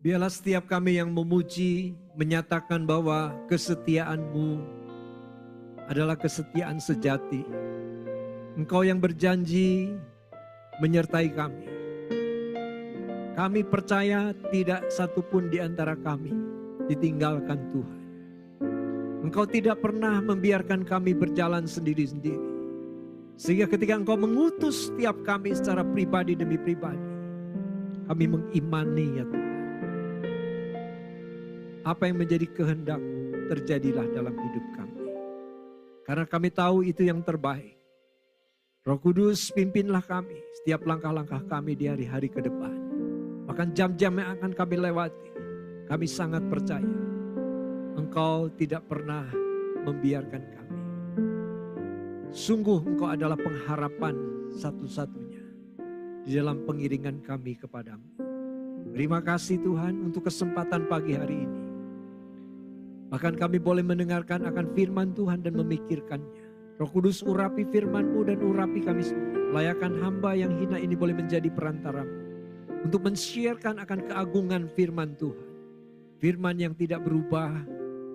Biarlah setiap kami yang memuji, menyatakan bahwa kesetiaan-Mu adalah kesetiaan sejati. Engkau yang berjanji menyertai kami. Kami percaya tidak satupun di antara kami ditinggalkan Tuhan. Engkau tidak pernah membiarkan kami berjalan sendiri-sendiri. Sehingga ketika Engkau mengutus setiap kami secara pribadi demi pribadi, kami mengimani ya Tuhan. Apa yang menjadi kehendak-Mu terjadilah dalam hidup kami. Karena kami tahu itu yang terbaik. Roh Kudus pimpinlah kami setiap langkah-langkah kami di hari-hari ke depan. Bahkan jam-jam yang akan kami lewati. Kami sangat percaya Engkau tidak pernah membiarkan kami. Sungguh Engkau adalah pengharapan satu-satunya di dalam pengiringan kami kepadamu. Terima kasih Tuhan untuk kesempatan pagi hari ini. Bahkan kami boleh mendengarkan akan firman Tuhan dan memikirkannya. Roh Kudus urapi firman-Mu dan urapi kami semua. Layakan hamba yang hina ini boleh menjadi perantara-Mu untuk men-sharekan akan keagungan firman Tuhan. Firman yang tidak berubah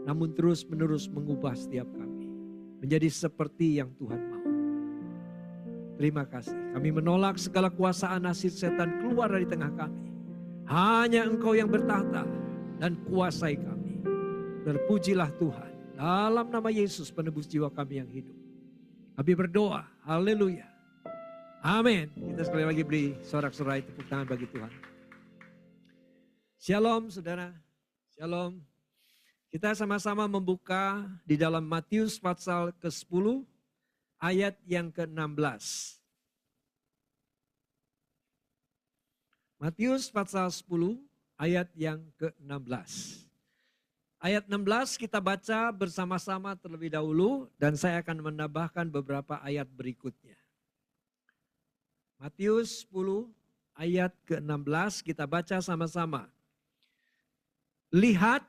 namun terus-menerus mengubah setiap kami menjadi seperti yang Tuhan mau. Terima kasih. Kami menolak segala kuasa nasir setan keluar dari tengah kami. Hanya Engkau yang bertahta dan kuasai kami. Terpujilah Tuhan. Dalam nama Yesus penebus jiwa kami yang hidup. Kami berdoa. Haleluya. Amin. Kita sekali lagi beri sorak-sorai tepuk tangan bagi Tuhan. Shalom saudara. Shalom. Kita sama-sama membuka di dalam Matius pasal ke-10 ayat yang ke-16. Matius pasal 10 ayat yang ke-16. Ayat 16 kita baca bersama-sama terlebih dahulu dan saya akan menambahkan beberapa ayat berikutnya. Matius 10 ayat ke-16 kita baca sama-sama. Lihat,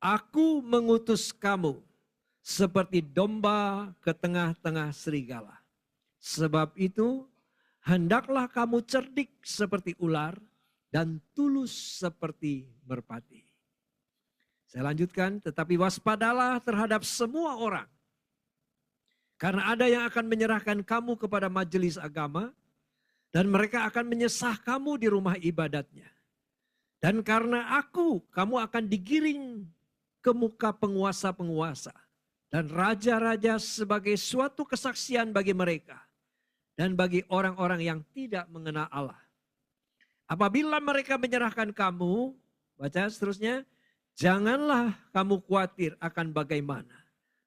aku mengutus kamu seperti domba ke tengah-tengah serigala. Sebab itu hendaklah kamu cerdik seperti ular dan tulus seperti merpati. Saya lanjutkan, tetapi waspadalah terhadap semua orang. Karena ada yang akan menyerahkan kamu kepada majelis agama dan mereka akan menyesah kamu di rumah ibadatnya. Dan karena aku, kamu akan digiring ke muka penguasa-penguasa dan raja-raja sebagai suatu kesaksian bagi mereka dan bagi orang-orang yang tidak mengenal Allah. Apabila mereka menyerahkan kamu, baca seterusnya, janganlah kamu khawatir akan bagaimana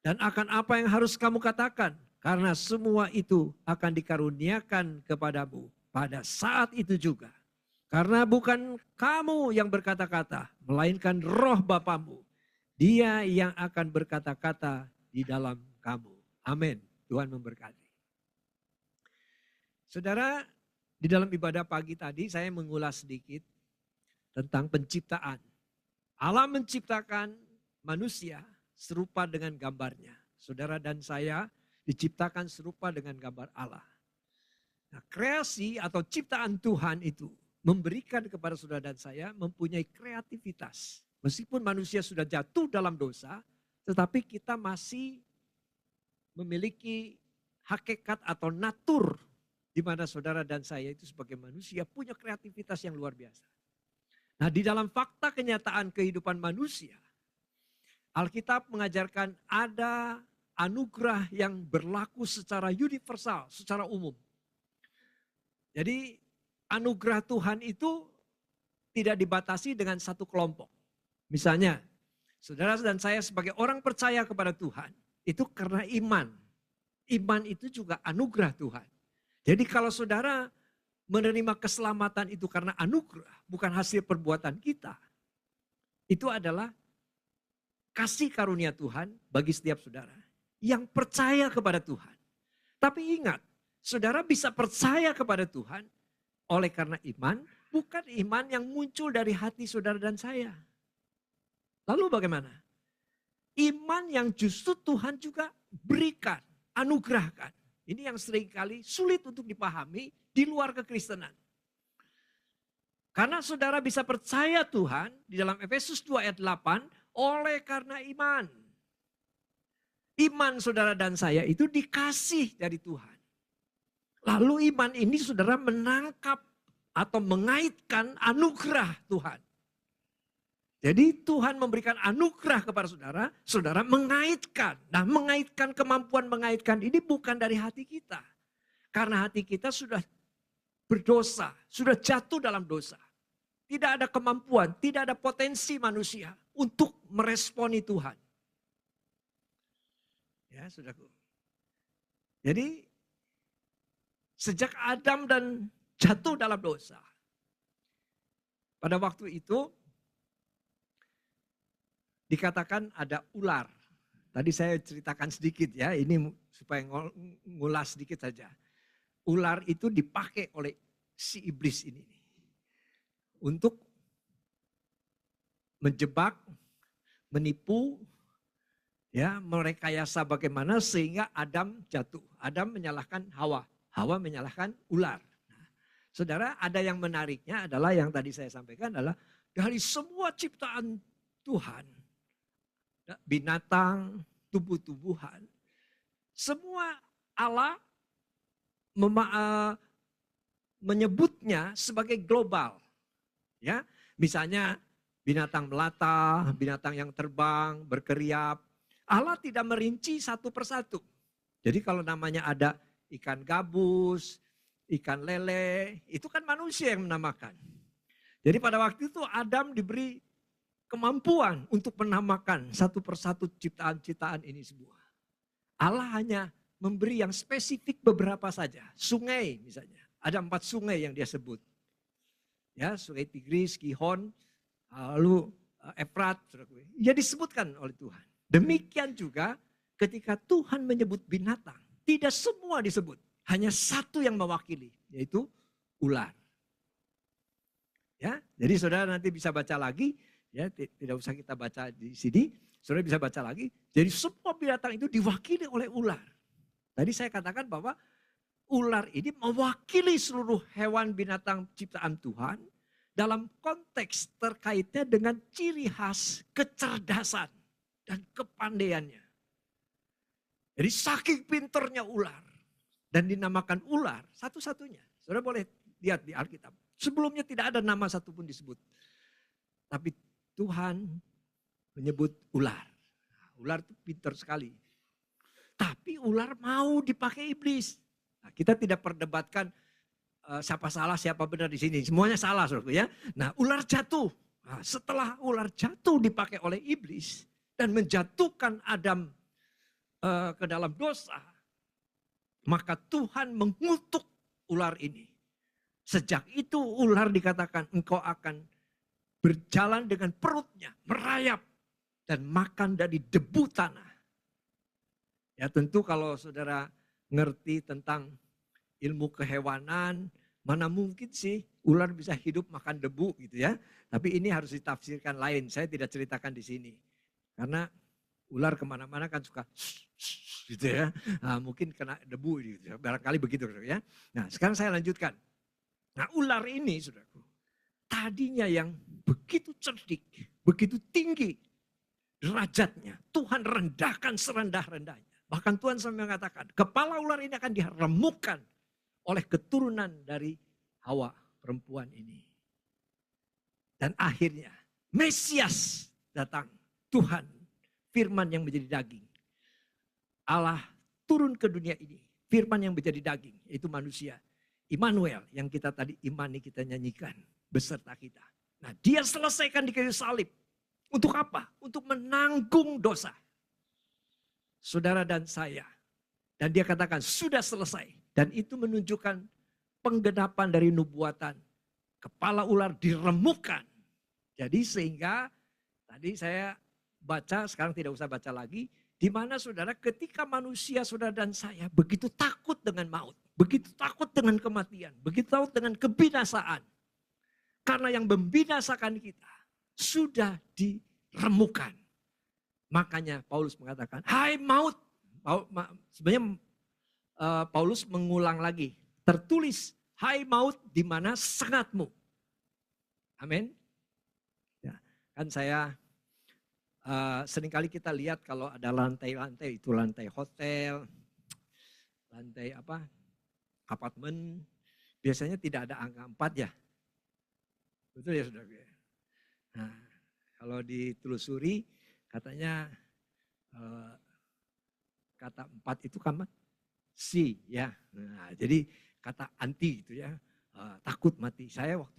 dan akan apa yang harus kamu katakan. Karena semua itu akan dikaruniakan kepadamu pada saat itu juga. Karena bukan kamu yang berkata-kata, melainkan roh Bapamu. Dia yang akan berkata-kata di dalam kamu. Amin. Tuhan memberkati. Saudara, di dalam ibadah pagi tadi saya mengulas sedikit tentang penciptaan. Allah menciptakan manusia serupa dengan gambarnya. Saudara dan saya diciptakan serupa dengan gambar Allah. Nah, kreasi atau ciptaan Tuhan itu memberikan kepada saudara dan saya mempunyai kreativitas. Meskipun manusia sudah jatuh dalam dosa, tetapi kita masih memiliki hakikat atau natur di mana saudara dan saya itu sebagai manusia punya kreativitas yang luar biasa. Nah, di dalam fakta kenyataan kehidupan manusia, Alkitab mengajarkan ada anugerah yang berlaku secara universal, secara umum. Jadi anugerah Tuhan itu tidak dibatasi dengan satu kelompok. Misalnya, saudara dan saya sebagai orang percaya kepada Tuhan, itu karena iman. Iman itu juga anugerah Tuhan. Jadi kalau saudara menerima keselamatan itu karena anugerah, bukan hasil perbuatan kita. Itu adalah kasih karunia Tuhan bagi setiap saudara yang percaya kepada Tuhan. Tapi ingat, saudara bisa percaya kepada Tuhan oleh karena iman, bukan iman yang muncul dari hati saudara dan saya. Lalu bagaimana? Iman yang justru Tuhan juga berikan, anugerahkan. Ini yang seringkali sulit untuk dipahami di luar kekristenan. Karena saudara bisa percaya Tuhan di dalam Efesus 2 ayat 8 oleh karena iman. Iman saudara dan saya itu dikasih dari Tuhan. Lalu iman ini saudara menangkap atau mengaitkan anugerah Tuhan. Jadi Tuhan memberikan anugerah kepada saudara, saudara mengaitkan. Nah, mengaitkan, kemampuan mengaitkan ini bukan dari hati kita. Karena hati kita sudah berdosa, sudah jatuh dalam dosa. Tidak ada kemampuan, tidak ada potensi manusia untuk meresponi Tuhan. Ya, saudaraku. Jadi sejak Adam dan jatuh dalam dosa. Pada waktu itu dikatakan ada ular. Tadi saya ceritakan sedikit ya, ini supaya ngulas sedikit saja. Ular itu dipakai oleh si iblis ini untuk menjebak, menipu, ya, merekayasa bagaimana sehingga Adam jatuh. Adam menyalahkan Hawa, Hawa menyalahkan ular. Nah, saudara, ada yang menariknya adalah yang tadi saya sampaikan adalah dari semua ciptaan Tuhan, binatang, tumbuh-tumbuhan, semua Allah menyebutnya sebagai global. Ya, misalnya binatang melata, binatang yang terbang, berkeriap. Allah tidak merinci satu persatu. Jadi kalau namanya ada ikan gabus, ikan lele, itu kan manusia yang menamakan. Jadi pada waktu itu Adam diberi kemampuan untuk menamakan satu persatu ciptaan-ciptaan ini semua. Allah hanya memberi yang spesifik beberapa saja. Sungai misalnya. Ada 4 sungai yang dia sebut. Ya, sungai Tigris, Gihon, lalu Efrat. Ya disebutkan oleh Tuhan. Demikian juga ketika Tuhan menyebut binatang. Tidak semua disebut. Hanya satu yang mewakili. Yaitu ular. Ya, jadi saudara nanti bisa baca lagi. Ya, tidak usah kita baca di sini. Saudara bisa baca lagi. Jadi semua binatang itu diwakili oleh ular. Tadi saya katakan bahwa ular ini mewakili seluruh hewan binatang ciptaan Tuhan dalam konteks terkaitnya dengan ciri khas kecerdasan dan kepandaiannya. Jadi saking pinternya ular dan dinamakan ular satu-satunya. Saudara boleh lihat di Alkitab. Sebelumnya tidak ada nama satupun disebut. Tapi Tuhan menyebut ular. Ular itu pintar sekali. Tapi ular mau dipakai iblis. Nah, kita tidak perdebatkan siapa salah, siapa benar di sini. Semuanya salah, saudara ya. Nah, ular jatuh. Nah, setelah ular jatuh dipakai oleh iblis dan menjatuhkan Adam ke dalam dosa, maka Tuhan mengutuk ular ini. Sejak itu ular dikatakan engkau akan berjalan dengan perutnya, merayap dan makan dari debu tanah. Ya tentu kalau saudara ngerti tentang ilmu kehewanan, mana mungkin sih ular bisa hidup makan debu gitu ya. Tapi ini harus ditafsirkan lain, saya tidak ceritakan di sini. Karena ular kemana-mana kan suka gitu ya. Nah, mungkin kena debu gitu ya, barangkali begitu ya. Nah sekarang saya lanjutkan. Nah ular ini saudaraku, tadinya yang begitu cerdik, begitu tinggi derajatnya, Tuhan rendahkan serendah-rendahnya. Bahkan Tuhan sampai mengatakan, kepala ular ini akan diremukkan oleh keturunan dari Hawa, perempuan ini. Dan akhirnya Mesias datang, Tuhan, firman yang menjadi daging. Allah turun ke dunia ini, firman yang menjadi daging, yaitu manusia. Immanuel yang kita tadi imani, kita nyanyikan beserta kita. Nah dia selesaikan di kayu salib. Untuk apa? Untuk menanggung dosa saudara dan saya. Dan dia katakan sudah selesai. Dan itu menunjukkan penggenapan dari nubuatan. Kepala ular diremukkan. Jadi sehingga tadi saya baca, sekarang tidak usah baca lagi. Di mana saudara ketika manusia saudara dan saya begitu takut dengan maut. Begitu takut dengan kematian. Begitu takut dengan kebinasaan. Karena yang membinasakan kita sudah diremukkan. Makanya Paulus mengatakan, hai maut. Sebenarnya Paulus mengulang lagi. Tertulis, hai maut di mana sengatmu. Amin. Ya, kan saya seringkali kita lihat kalau ada lantai-lantai, itu lantai hotel, lantai apartemen, biasanya tidak ada angka 4 ya. Betul ya saudara? Nah, kalau ditelusuri katanya kata 4 itu kan si ya. Nah, jadi kata anti gitu ya, takut mati. Saya waktu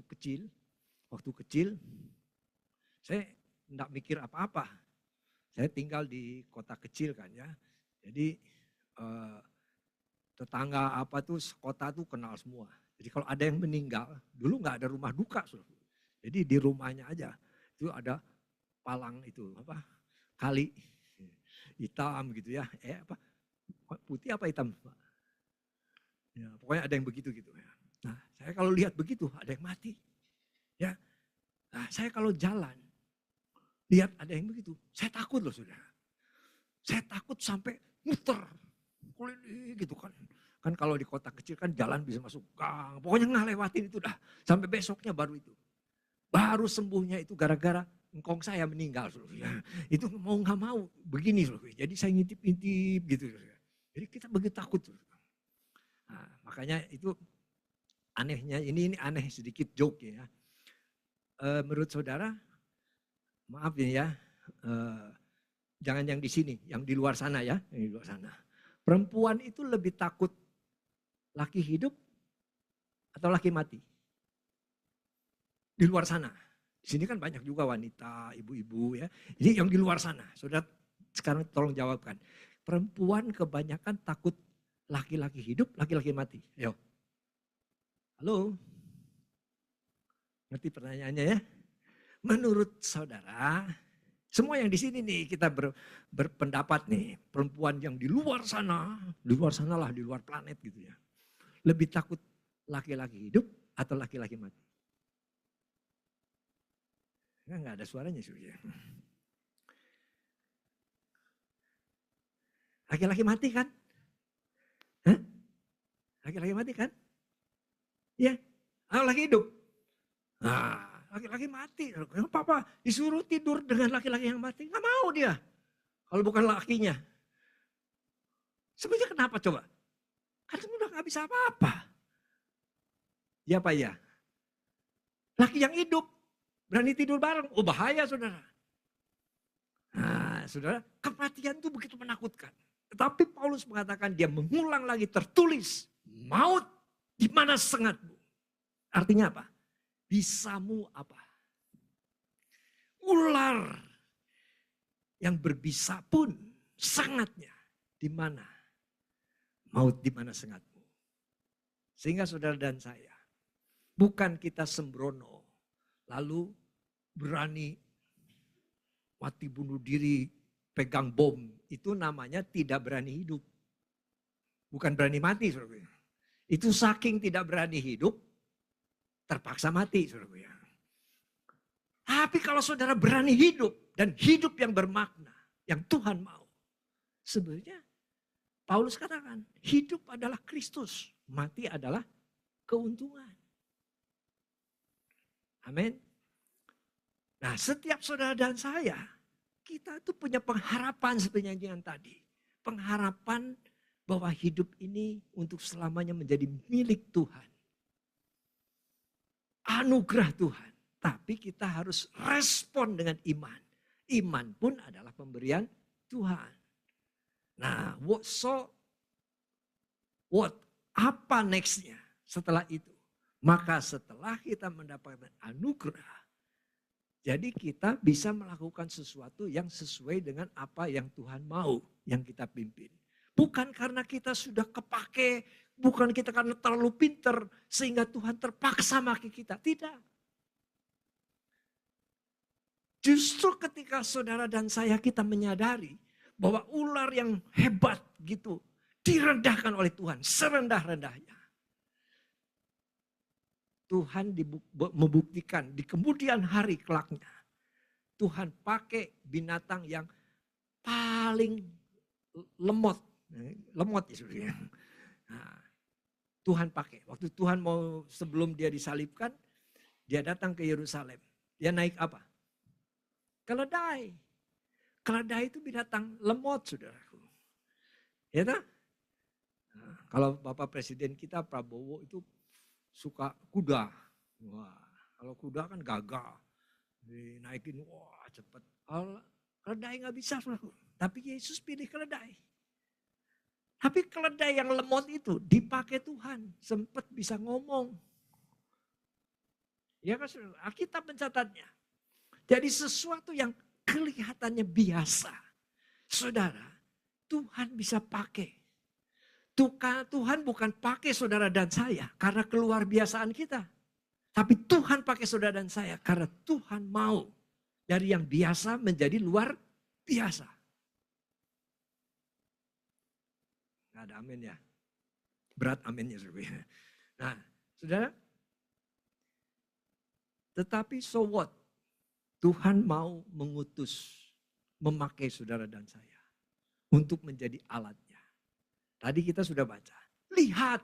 kecil saya enggak mikir apa-apa. Saya tinggal di kota kecil kan ya. Jadi tetangga apa tuh kota tuh kenal semua. Jadi kalau ada yang meninggal, dulu nggak ada rumah duka. Jadi di rumahnya aja itu ada palang itu kali hitam gitu ya. Putih apa hitam? Ya, pokoknya ada yang begitu gitu ya. Nah, saya kalau lihat begitu ada yang mati. Ya. Nah, saya kalau jalan lihat ada yang begitu, saya takut loh saudara. Saya takut sampai muter gitu kan. Kan kalau di kota kecil kan jalan bisa masuk gang. Pokoknya ngelewatin itu dah. Sampai besoknya baru itu. Baru sembuhnya itu gara-gara engkong saya meninggal. Ya. Itu mau gak mau begini. Jadi saya ngintip-ngintip gitu. Jadi kita begitu takut. Nah, makanya itu anehnya, ini aneh sedikit joke ya. Menurut saudara, maaf ya, jangan yang di sini, yang di luar sana ya. Yang di luar sana. Perempuan itu lebih takut laki hidup atau laki mati? Di luar sana. Di sini kan banyak juga wanita, ibu-ibu ya. Jadi yang di luar sana, saudara sekarang tolong jawabkan. Perempuan kebanyakan takut laki-laki hidup, laki-laki mati. Ayo. Halo? Ngerti pertanyaannya ya? Menurut saudara, semua yang di sini nih kita berpendapat nih. Perempuan yang di luar sana lah, di luar planet gitu ya. Lebih takut laki-laki hidup atau laki-laki mati? Enggak ada suaranya sih. Laki-laki mati kan? Hah? Laki-laki mati kan? Iya. Laki hidup. Nah, laki-laki mati. Kenapa disuruh tidur dengan laki-laki yang mati? Nggak mau dia. Kalau bukan lakinya. Sebenarnya kenapa coba? Karena udah nggak bisa apa-apa. Ya Pak ya. Laki yang hidup berani tidur bareng. Oh bahaya saudara. Nah saudara, kematian itu begitu menakutkan. Tetapi Paulus mengatakan dia mengulang lagi tertulis. Maut di mana sengatmu. Artinya apa? Bisamu apa? Ular yang berbisa pun sangatnya di mana? Maut di mana sengatmu. Sehingga saudara dan saya, bukan kita sembrono, lalu berani mati bunuh diri, pegang bom, itu namanya tidak berani hidup. Bukan berani mati, saudara. Itu saking tidak berani hidup, terpaksa mati, saudara. Tapi kalau saudara berani hidup, dan hidup yang bermakna, yang Tuhan mau. Sebenarnya Paulus katakan, hidup adalah Kristus, mati adalah keuntungan. Amin. Nah setiap saudara dan saya, kita itu punya pengharapan seperti yang tadi. Pengharapan bahwa hidup ini untuk selamanya menjadi milik Tuhan. Anugerah Tuhan. Tapi kita harus respon dengan iman. Iman pun adalah pemberian Tuhan. Nah, apa nextnya setelah itu? Maka setelah kita mendapatkan anugerah, jadi kita bisa melakukan sesuatu yang sesuai dengan apa yang Tuhan mau, yang kita pimpin. Bukan karena kita sudah kepake, bukan kita karena terlalu pinter sehingga Tuhan terpaksa maki kita. Tidak. Justru ketika saudara dan saya kita menyadari bahwa ular yang hebat gitu direndahkan oleh Tuhan serendah-rendahnya. Tuhan membuktikan di kemudian hari kelaknya. Tuhan pakai binatang yang paling lemot ya saudara. Nah, Tuhan pakai. Waktu Tuhan mau sebelum dia disalibkan, Dia datang ke Yerusalem. Dia naik apa? Keledai. Keledai itu binatang lemot, saudaraku. Ya tak? Nah, kalau Bapak Presiden kita Prabowo itu suka kuda. Wah, kalau kuda kan gagah. Dinaikin, wah cepat. Kalau keledai nggak bisa, saudaraku. Tapi Yesus pilih keledai. Tapi keledai yang lemot itu dipakai Tuhan. Sempat bisa ngomong. Ya kan saudara? Alkitab mencatatnya. Jadi sesuatu yang kelihatannya biasa. Saudara, Tuhan bisa pakai. Tuhan bukan pakai saudara dan saya karena keluar biasaan kita. Tapi Tuhan pakai saudara dan saya karena Tuhan mau dari yang biasa menjadi luar biasa. Nggak ada amin ya. Berat aminnya saudara. Nah saudara. Tetapi so what? Tuhan mau mengutus, memakai saudara dan saya. Untuk menjadi alatnya. Tadi kita sudah baca. Lihat,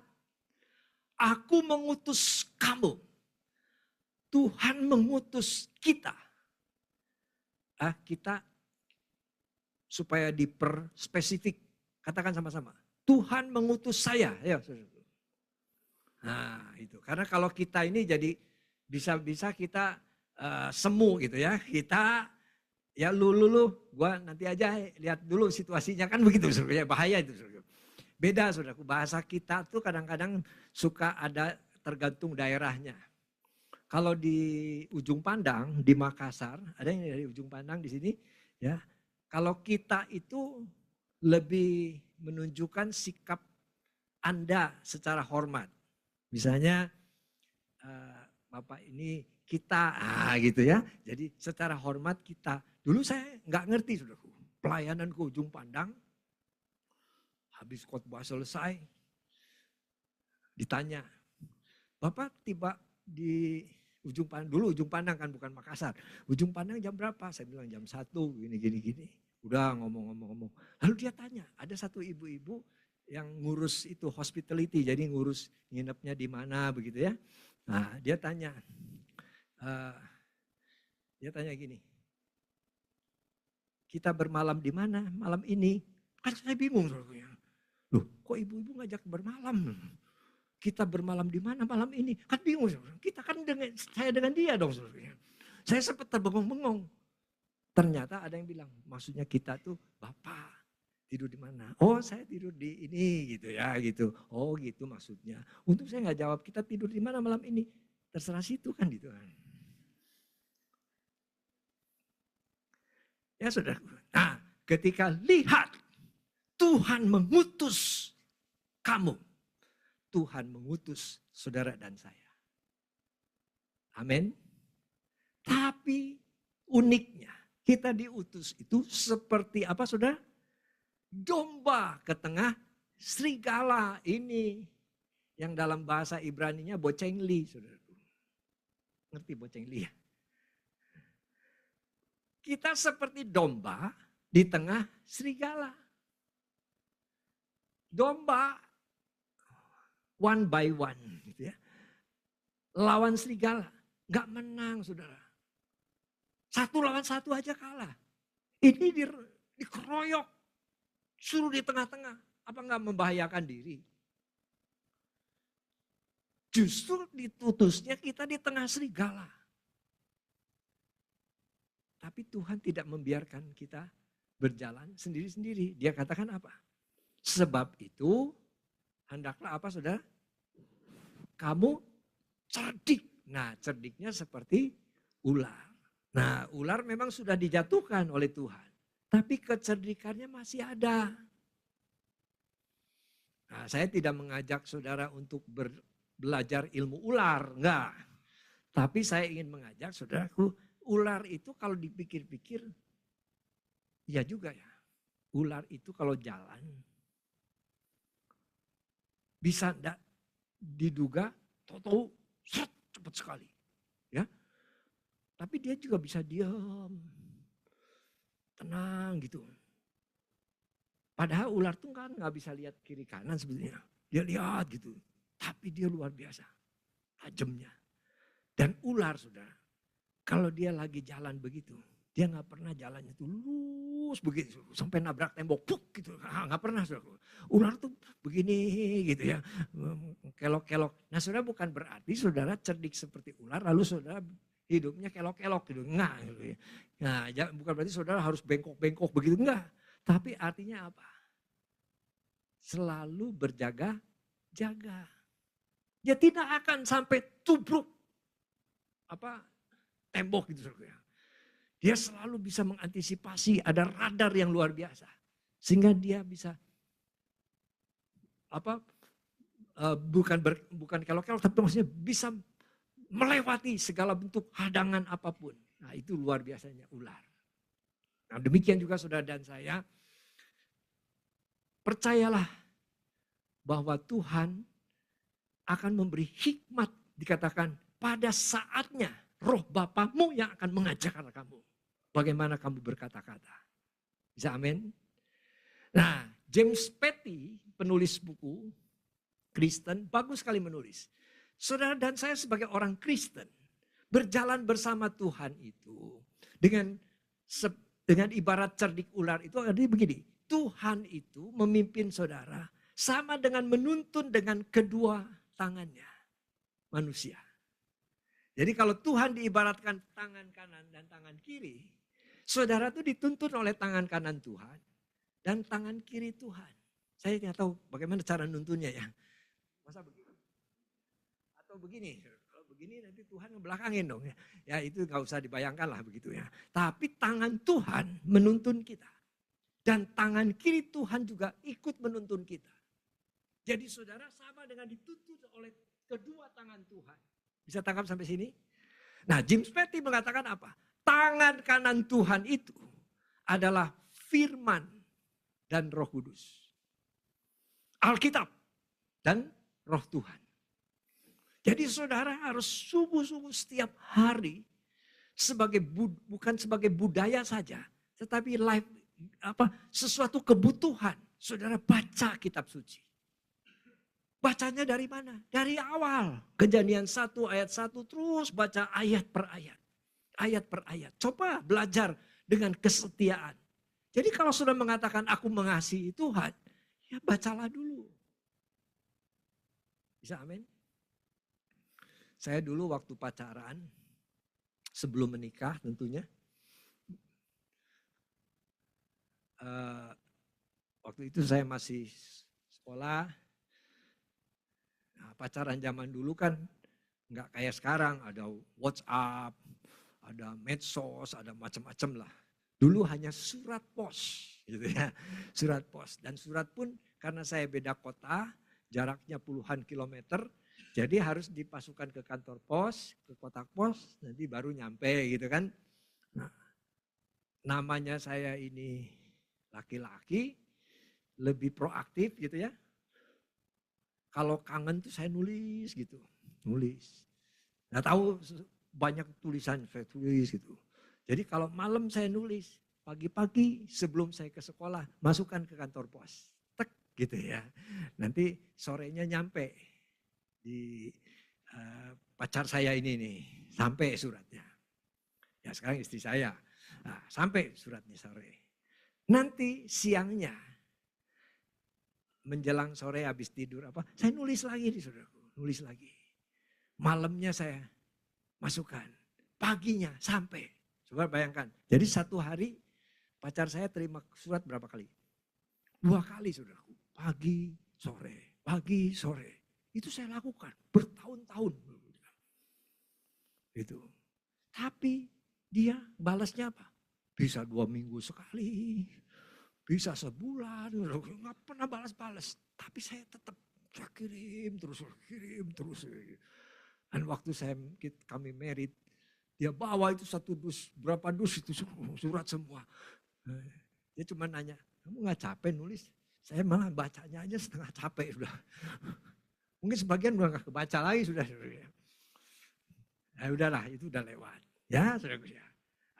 aku mengutus kamu. Tuhan mengutus kita. Kita supaya diperspesifik. Katakan sama-sama. Tuhan mengutus saya. Ya, nah itu. Karena kalau kita ini jadi bisa kita semu gitu ya. Kita ya lu gua nanti aja lihat dulu situasinya kan begitu. Ya, bahaya itu. Beda saudaraku, bahasa kita tuh kadang-kadang suka ada tergantung daerahnya. Kalau di Ujung Pandang, di Makassar, ada yang dari Ujung Pandang di sini, ya. Kalau kita itu lebih menunjukkan sikap Anda secara hormat. Misalnya, Bapak ini kita, gitu ya. Jadi secara hormat kita. Dulu saya nggak ngerti saudaraku, pelayanan ke Ujung Pandang. Habis khotbah selesai, ditanya, Bapak tiba di Ujung Pandang, dulu Ujung Pandang kan bukan Makassar. Ujung Pandang jam berapa? Saya bilang jam 1, gini. Udah ngomong. Lalu dia tanya, ada satu ibu-ibu yang ngurus itu hospitality, jadi ngurus nginepnya di mana begitu ya. Nah dia tanya gini, kita bermalam di mana malam ini? Kan saya bingung. Loh, kok ibu-ibu ngajak bermalam? Kita bermalam di mana malam ini? Kan bingung. Kita kan saya dengan dia dong. Saya sempat terbengong-bengong. Ternyata ada yang bilang, maksudnya kita tuh Bapak tidur di mana? Oh saya tidur di ini gitu ya gitu. Oh gitu maksudnya. Untuk saya nggak jawab kita tidur di mana malam ini. Terserah situ kan gitu kan. Ya saudara. Nah ketika lihat Tuhan mengutus kamu. Tuhan mengutus saudara dan saya. Amin. Tapi uniknya kita diutus itu seperti apa saudara? Domba ke tengah serigala ini. Yang dalam bahasa Ibraninya bocengli saudara. Ngerti bocengli ya? Kita seperti domba di tengah serigala. Domba one by one gitu ya. Lawan serigala, nggak menang saudara. 1 lawan 1 aja kalah. Ini dikeroyok, suruh di tengah-tengah. Apa nggak membahayakan diri? Justru ditutusnya kita di tengah serigala. Tapi Tuhan tidak membiarkan kita berjalan sendiri-sendiri. Dia katakan apa? Sebab itu hendaklah apa saudara? Kamu cerdik. Nah cerdiknya seperti ular. Nah ular memang sudah dijatuhkan oleh Tuhan. Tapi kecerdikannya masih ada. Nah saya tidak mengajak saudara untuk belajar ilmu ular. Enggak. Tapi saya ingin mengajak saudaraku. Ular itu kalau dipikir-pikir. Ya juga ya. Ular itu kalau jalan. Bisa enggak diduga. Tahu cepat sekali. Ya. Tapi dia juga bisa diam. Tenang gitu. Padahal ular tuh kan nggak bisa lihat kiri kanan sebetulnya. Dia lihat gitu. Tapi dia luar biasa. Tajamnya. Dan ular saudara, kalau dia lagi jalan begitu, dia nggak pernah jalannya itu lurus begitu sampai nabrak tembok, puk gitu, nggak pernah saudara. Ular tuh begini gitu ya, kelok-kelok. Nah saudara, bukan berarti saudara cerdik seperti ular lalu saudara hidupnya kelok-kelok gitu, enggak gitu ya. Nah, bukan berarti saudara harus bengkok-bengkok begitu, enggak. Tapi artinya apa? Selalu berjaga-jaga. Dia tidak akan sampai tubruk tembok gitu saudara. Dia selalu bisa mengantisipasi, ada radar yang luar biasa. Sehingga dia bisa bukan kelok-kelok, tapi maksudnya bisa melewati segala bentuk hadangan apapun. Nah, itu luar biasanya ular. Nah, demikian juga saudara dan saya, percayalah bahwa Tuhan akan memberi hikmat, dikatakan pada saatnya roh Bapamu yang akan mengajarkan kamu bagaimana kamu berkata-kata. Bisa amin? Nah, James Petty, penulis buku Kristen, bagus sekali menulis. Saudara dan saya sebagai orang Kristen, berjalan bersama Tuhan itu dengan ibarat cerdik ular itu artinya begini. Tuhan itu memimpin saudara sama dengan menuntun dengan kedua tangannya manusia. Jadi kalau Tuhan diibaratkan tangan kanan dan tangan kiri, saudara itu dituntun oleh tangan kanan Tuhan dan tangan kiri Tuhan. Saya tidak tahu bagaimana cara nuntunnya ya. Masa begini? Atau begini? Kalau begini nanti Tuhan ngebelakangin dong ya. Ya itu gak usah dibayangkan lah begitu ya. Tapi tangan Tuhan menuntun kita. Dan tangan kiri Tuhan juga ikut menuntun kita. Jadi saudara sama dengan dituntun oleh kedua tangan Tuhan. Bisa tangkap sampai sini? Nah, James Petty mengatakan apa? Tangan kanan Tuhan itu adalah firman dan Roh Kudus. Alkitab dan Roh Tuhan. Jadi saudara harus sungguh-sungguh setiap hari bukan sebagai budaya saja, tetapi sesuatu kebutuhan. Saudara baca kitab suci. Bacanya dari mana? Dari awal. Kejadian 1 ayat 1 terus baca ayat per ayat. Ayat per ayat. Coba belajar dengan kesetiaan. Jadi kalau sudah mengatakan aku mengasihi Tuhan, ya bacalah dulu. Bisa amin? Saya dulu waktu pacaran, sebelum menikah tentunya. Waktu itu saya masih sekolah. Nah, pacaran zaman dulu kan nggak kayak sekarang, ada WhatsApp, ada medsos, ada macam-macam lah. Dulu hanya surat pos, gitu ya, surat pos. Dan surat pun karena saya beda kota, jaraknya puluhan kilometer, jadi harus dipasukan ke kantor pos, ke kotak pos, nanti baru nyampe gitu kan. Nah, namanya saya ini laki-laki, lebih proaktif gitu ya. Kalau kangen tuh saya nulis gitu, nulis. Nggak tahu banyak tulisan saya tulis gitu. Jadi kalau malam saya nulis, pagi-pagi sebelum saya ke sekolah, masukkan ke kantor pos. Tek gitu ya. Nanti sorenya nyampe di pacar saya ini nih, sampai suratnya. Ya sekarang istri saya, nah, sampai suratnya sore. Nanti siangnya, menjelang sore habis tidur saya nulis lagi nih saudaraku, nulis lagi. Malamnya saya masukkan, paginya sampai. Coba bayangkan, jadi satu hari pacar saya terima surat berapa kali? 2 kali saudaraku, pagi, sore, pagi, sore. Itu saya lakukan bertahun-tahun. Gitu. Tapi dia balasnya apa? Bisa 2 minggu sekali, bisa sebulan, nggak pernah balas-balas. Tapi saya tetap kirim terus. Dan waktu kami married, dia bawa itu 1 dus, berapa dus itu surat semua. Dia cuma nanya, kamu nggak capek nulis? Saya malah bacanya aja setengah capek sudah. Mungkin sebagian udah nggak kebaca lagi sudah. Ya udahlah, itu udah lewat. Ya saudaraku ya.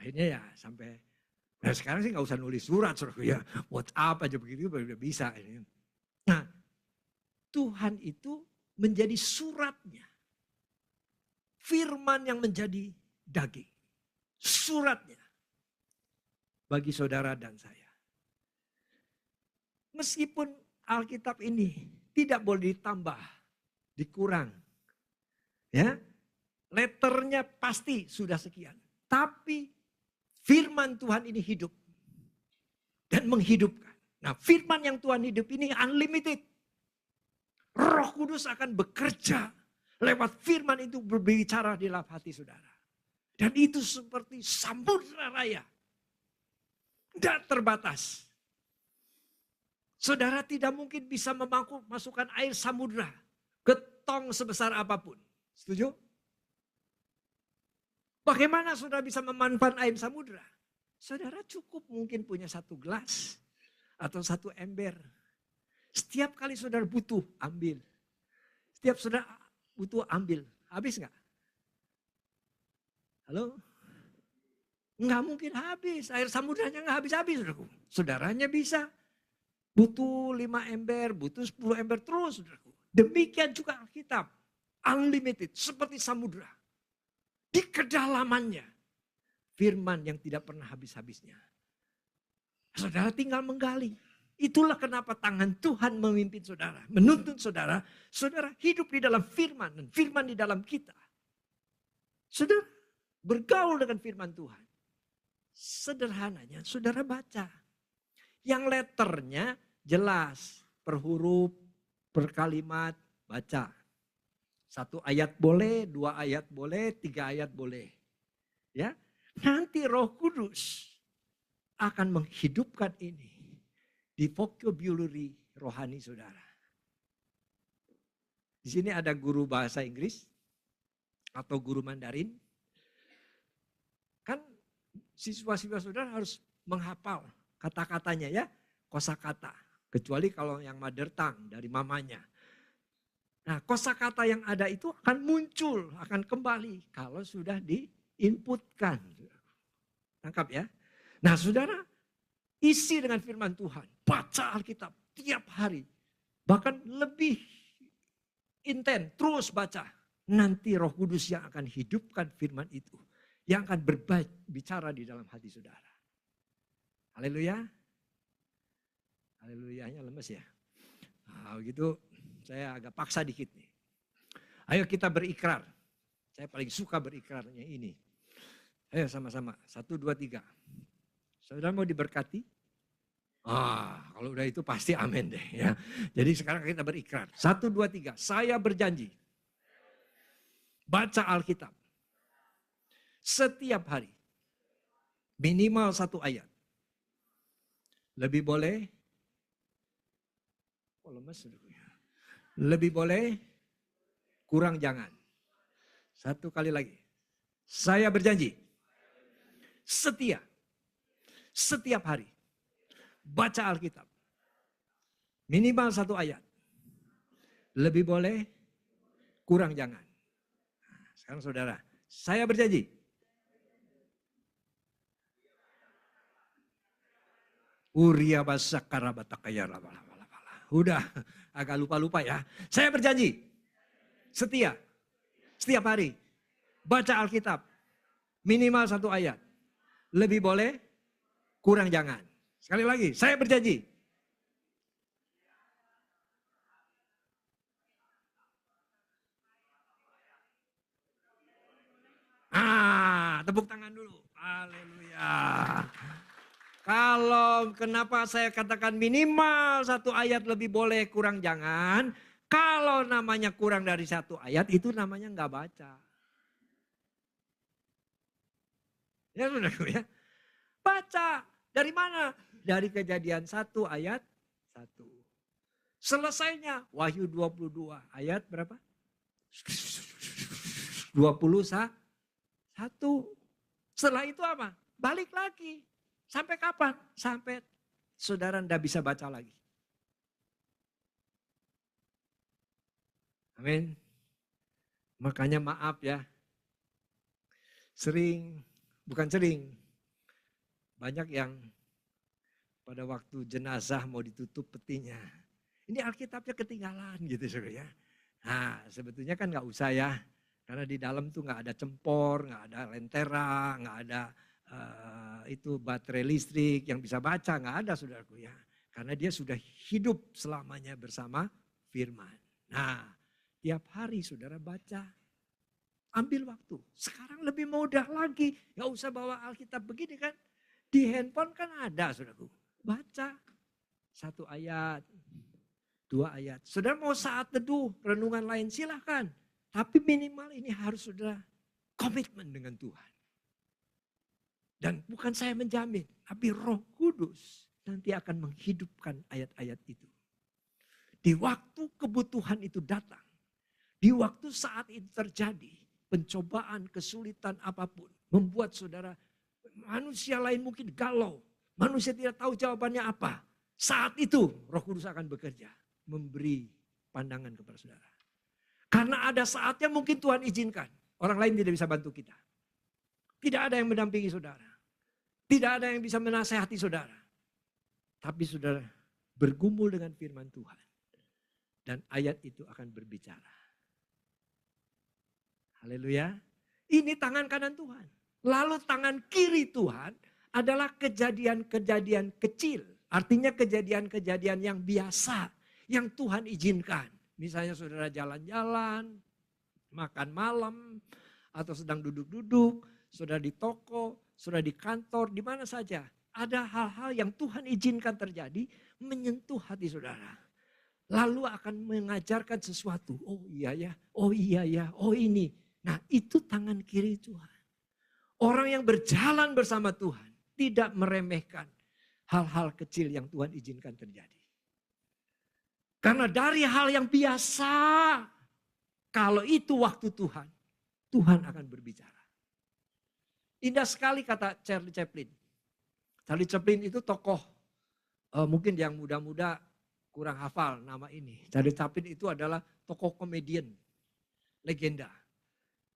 Akhirnya ya sampai, nah sekarang sih nggak usah nulis surat saudaraku ya. WhatsApp aja begitu udah bisa. Nah Tuhan itu menjadi suratnya. firman yang menjadi daging. Suratnya bagi saudara dan saya. Meskipun Alkitab ini tidak boleh ditambah, dikurang. Ya, letternya pasti sudah sekian. Tapi firman Tuhan ini hidup dan menghidupkan. Nah, firman yang Tuhan hidup ini unlimited. Roh Kudus akan bekerja lewat firman itu berbicara di dalam hati saudara. Dan itu seperti samudera raya. Tidak terbatas. Saudara tidak mungkin bisa memasukkan air samudera ke tong sebesar apapun. Setuju? Bagaimana saudara bisa memanfaatkan air samudera? Saudara cukup mungkin punya 1 gelas atau 1 ember. Setiap kali saudara butuh, ambil. Setiap saudara butuh, ambil. Habis nggak? Halo? Nggak mungkin habis. Air samudranya nggak habis-habis. Saudaranya bisa. Butuh 5 ember, butuh 10 ember terus. Saudaraku. Demikian juga Alkitab. Unlimited. Seperti samudra. Di kedalamannya. Firman yang tidak pernah habis-habisnya. Saudara tinggal menggali. Itulah kenapa tangan Tuhan memimpin saudara. Menuntun saudara. Saudara hidup di dalam firman. Dan firman di dalam kita. Saudara bergaul dengan firman Tuhan. Sederhananya saudara baca. Yang letternya jelas. Per huruf, per kalimat, baca. 1 ayat boleh, 2 ayat boleh, 3 ayat boleh. Ya, nanti Roh Kudus akan menghidupkan ini di vocabulary rohani saudara. Di sini ada guru bahasa Inggris atau guru Mandarin. Kan siswa-siswa saudara harus menghafal kata-katanya ya, kosakata. Kecuali kalau yang mother tongue dari mamanya. Nah, kosakata yang ada itu akan muncul, akan kembali kalau sudah diinputkan. Tangkap ya. Nah, saudara, isi dengan firman Tuhan. Baca Alkitab tiap hari. Bahkan lebih intens, terus baca. Nanti Roh Kudus yang akan hidupkan firman itu. Yang akan berbicara di dalam hati saudara. Haleluya. Haleluyanya lemes ya. Nah, begitu saya agak paksa dikit nih. Ayo kita berikrar. Saya paling suka berikrarnya ini. Ayo sama-sama. 1, 2, 3. Saudara mau diberkati? Kalau udah itu pasti amin deh ya. Jadi sekarang kita berikrar. 1, 2, 3. Saya berjanji. Baca Alkitab. Setiap hari. Minimal 1 ayat. Lebih boleh. Lebih boleh. Kurang jangan. 1 kali lagi. Saya berjanji. Setia. Setiap hari. Baca Alkitab. Minimal 1 ayat. Lebih boleh. Kurang jangan. Nah, sekarang saudara. Saya berjanji. Udah agak lupa-lupa ya. Saya berjanji. Setia. Setiap hari. Baca Alkitab. Minimal 1 ayat. Lebih boleh. Kurang jangan. Sekali lagi. Saya berjanji. Tepuk tangan dulu. Haleluya. Kalau kenapa saya katakan minimal 1 ayat lebih boleh kurang jangan. Kalau namanya kurang dari 1 ayat itu namanya enggak baca. Ya sudah ya. Baca. Dari mana? Dari Kejadian 1 ayat 1. Selesainya Wahyu 22 ayat berapa? 21. Setelah itu apa? Balik lagi. Sampai kapan? Sampai saudara tidak bisa baca lagi. Amin. Makanya maaf ya. Bukan sering. Banyak yang pada waktu jenazah mau ditutup petinya. Ini Alkitabnya ketinggalan gitu saudara ya. Nah sebetulnya kan gak usah ya. Karena di dalam tuh nggak ada cempor, nggak ada lentera, nggak ada itu baterai listrik yang bisa baca, nggak ada saudaraku ya. Karena dia sudah hidup selamanya bersama firman. Nah, tiap hari saudara baca, ambil waktu. Sekarang lebih mudah lagi, nggak usah bawa Alkitab begini kan. Di handphone kan ada saudaraku. Baca 1 ayat, 2 ayat. Saudara mau saat teduh, renungan lain silahkan. Tapi minimal ini harus saudara komitmen dengan Tuhan. Dan bukan saya menjamin, tapi Roh Kudus nanti akan menghidupkan ayat-ayat itu. Di waktu kebutuhan itu datang, di waktu saat itu terjadi, pencobaan, kesulitan apapun, membuat saudara, manusia lain mungkin galau, manusia tidak tahu jawabannya apa. Saat itu Roh Kudus akan bekerja, memberi pandangan kepada saudara. Karena ada saatnya mungkin Tuhan izinkan. Orang lain tidak bisa bantu kita. Tidak ada yang mendampingi saudara. Tidak ada yang bisa menasehati saudara. Tapi saudara bergumul dengan firman Tuhan. Dan ayat itu akan berbicara. Haleluya. Ini tangan kanan Tuhan. Lalu tangan kiri Tuhan adalah kejadian-kejadian kecil. Artinya kejadian-kejadian yang biasa. Yang Tuhan izinkan. Misalnya saudara jalan-jalan, makan malam, atau sedang duduk-duduk, saudara di toko, saudara di kantor, di mana saja. Ada hal-hal yang Tuhan izinkan terjadi, menyentuh hati saudara. Lalu akan mengajarkan sesuatu. Oh iya ya, oh iya ya, oh ini. Nah itu tangan kiri Tuhan. Orang yang berjalan bersama Tuhan, tidak meremehkan hal-hal kecil yang Tuhan izinkan terjadi. Karena dari hal yang biasa, kalau itu waktu Tuhan, Tuhan akan berbicara. Indah sekali kata Charlie Chaplin. Charlie Chaplin itu tokoh, mungkin yang muda-muda kurang hafal nama ini. Charlie Chaplin itu adalah tokoh komedian, legenda.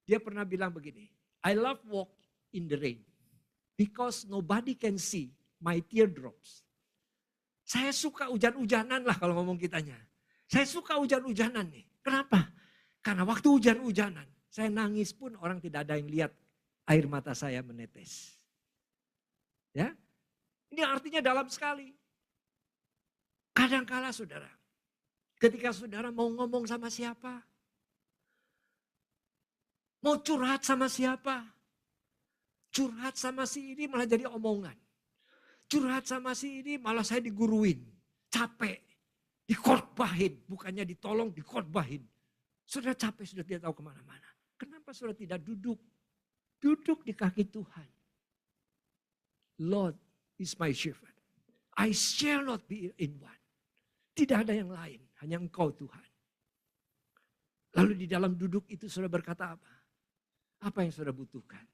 Dia pernah bilang begini, I love walk in the rain because nobody can see my teardrops. Saya suka hujan-hujanan lah kalau ngomong kitanya. Saya suka hujan-hujanan nih. Kenapa? Karena waktu hujan-hujanan, saya nangis pun orang tidak ada yang lihat air mata saya menetes. Ya, ini artinya dalam sekali. Kadang-kala saudara, ketika saudara mau ngomong sama siapa, mau curhat sama siapa, curhat sama si ini malah jadi omongan. Curhat sama si ini malah saya diguruin, capek, dikhotbahin, bukannya ditolong, dikhotbahin. Sudah capek, sudah tidak tahu kemana-mana. Kenapa sudah tidak duduk? Duduk di kaki Tuhan. Lord is my shepherd. I shall not be in want. Tidak ada yang lain, hanya Engkau Tuhan. Lalu di dalam duduk itu saudara berkata apa? Apa yang saudara butuhkan?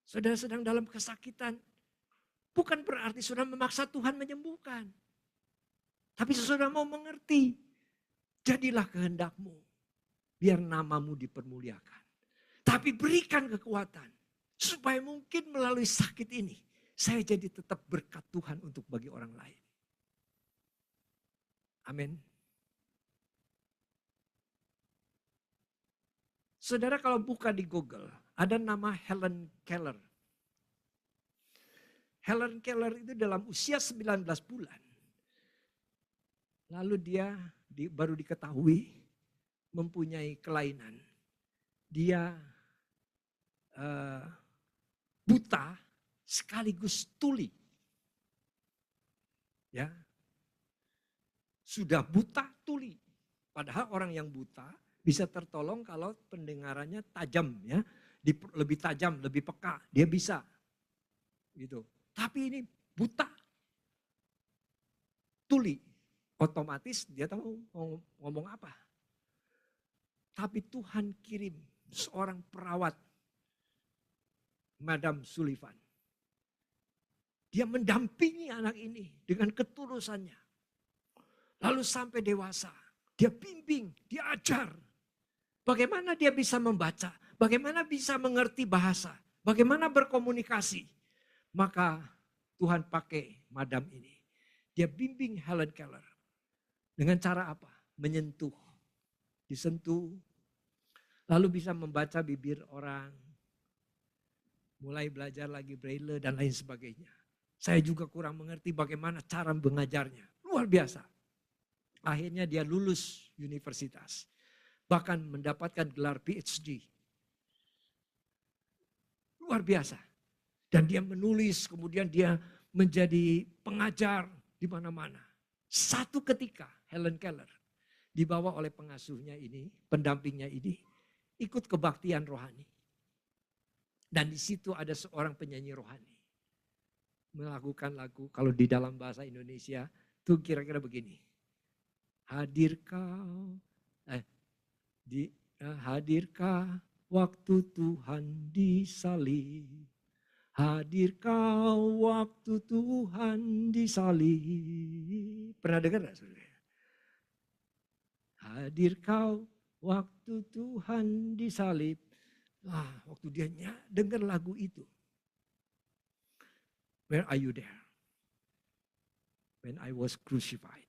Saudara sedang dalam kesakitan, bukan berarti saudara memaksa Tuhan menyembuhkan. Tapi saudara mau mengerti, jadilah kehendak-Mu, biar nama-Mu dipermuliakan. Tapi berikan kekuatan, supaya mungkin melalui sakit ini, saya jadi tetap berkat Tuhan untuk bagi orang lain. Amin. Saudara kalau buka di Google, ada nama Helen Keller. Helen Keller itu dalam usia 19 bulan. Lalu dia baru diketahui mempunyai kelainan. Dia buta sekaligus tuli. Ya. Sudah buta tuli. Padahal orang yang buta bisa tertolong kalau pendengarannya tajam ya, lebih tajam, lebih peka, dia bisa. Gitu. Tapi ini buta. Tuli. Otomatis dia tahu mau ngomong apa. Tapi Tuhan kirim seorang perawat, Madam Sullivan. Dia mendampingi anak ini dengan ketulusannya. Lalu sampai dewasa, dia bimbing, dia ajar. Bagaimana dia bisa membaca, bagaimana bisa mengerti bahasa, bagaimana berkomunikasi. Maka Tuhan pakai madam ini. Dia bimbing Helen Keller. Dengan cara apa? Menyentuh. Disentuh, Lalu bisa membaca bibir orang. Mulai belajar lagi braille dan lain sebagainya. Saya juga kurang mengerti bagaimana cara mengajarnya. Luar biasa. Akhirnya dia lulus universitas. Bahkan mendapatkan gelar PhD. Luar biasa. Dan dia menulis, kemudian dia menjadi pengajar di mana-mana. Satu ketika Helen Keller dibawa oleh pengasuhnya ini, pendampingnya ini, ikut kebaktian rohani. Dan di situ ada seorang penyanyi rohani. Melakukan lagu, kalau di dalam bahasa Indonesia, itu kira-kira begini. Hadirkah waktu Tuhan disalib. Hadirkah waktu Tuhan disalib. Pernah dengar gak saudara? Hadirkah waktu Tuhan disalib. Waktu dia dengar lagu itu. Where are you there? When I was crucified.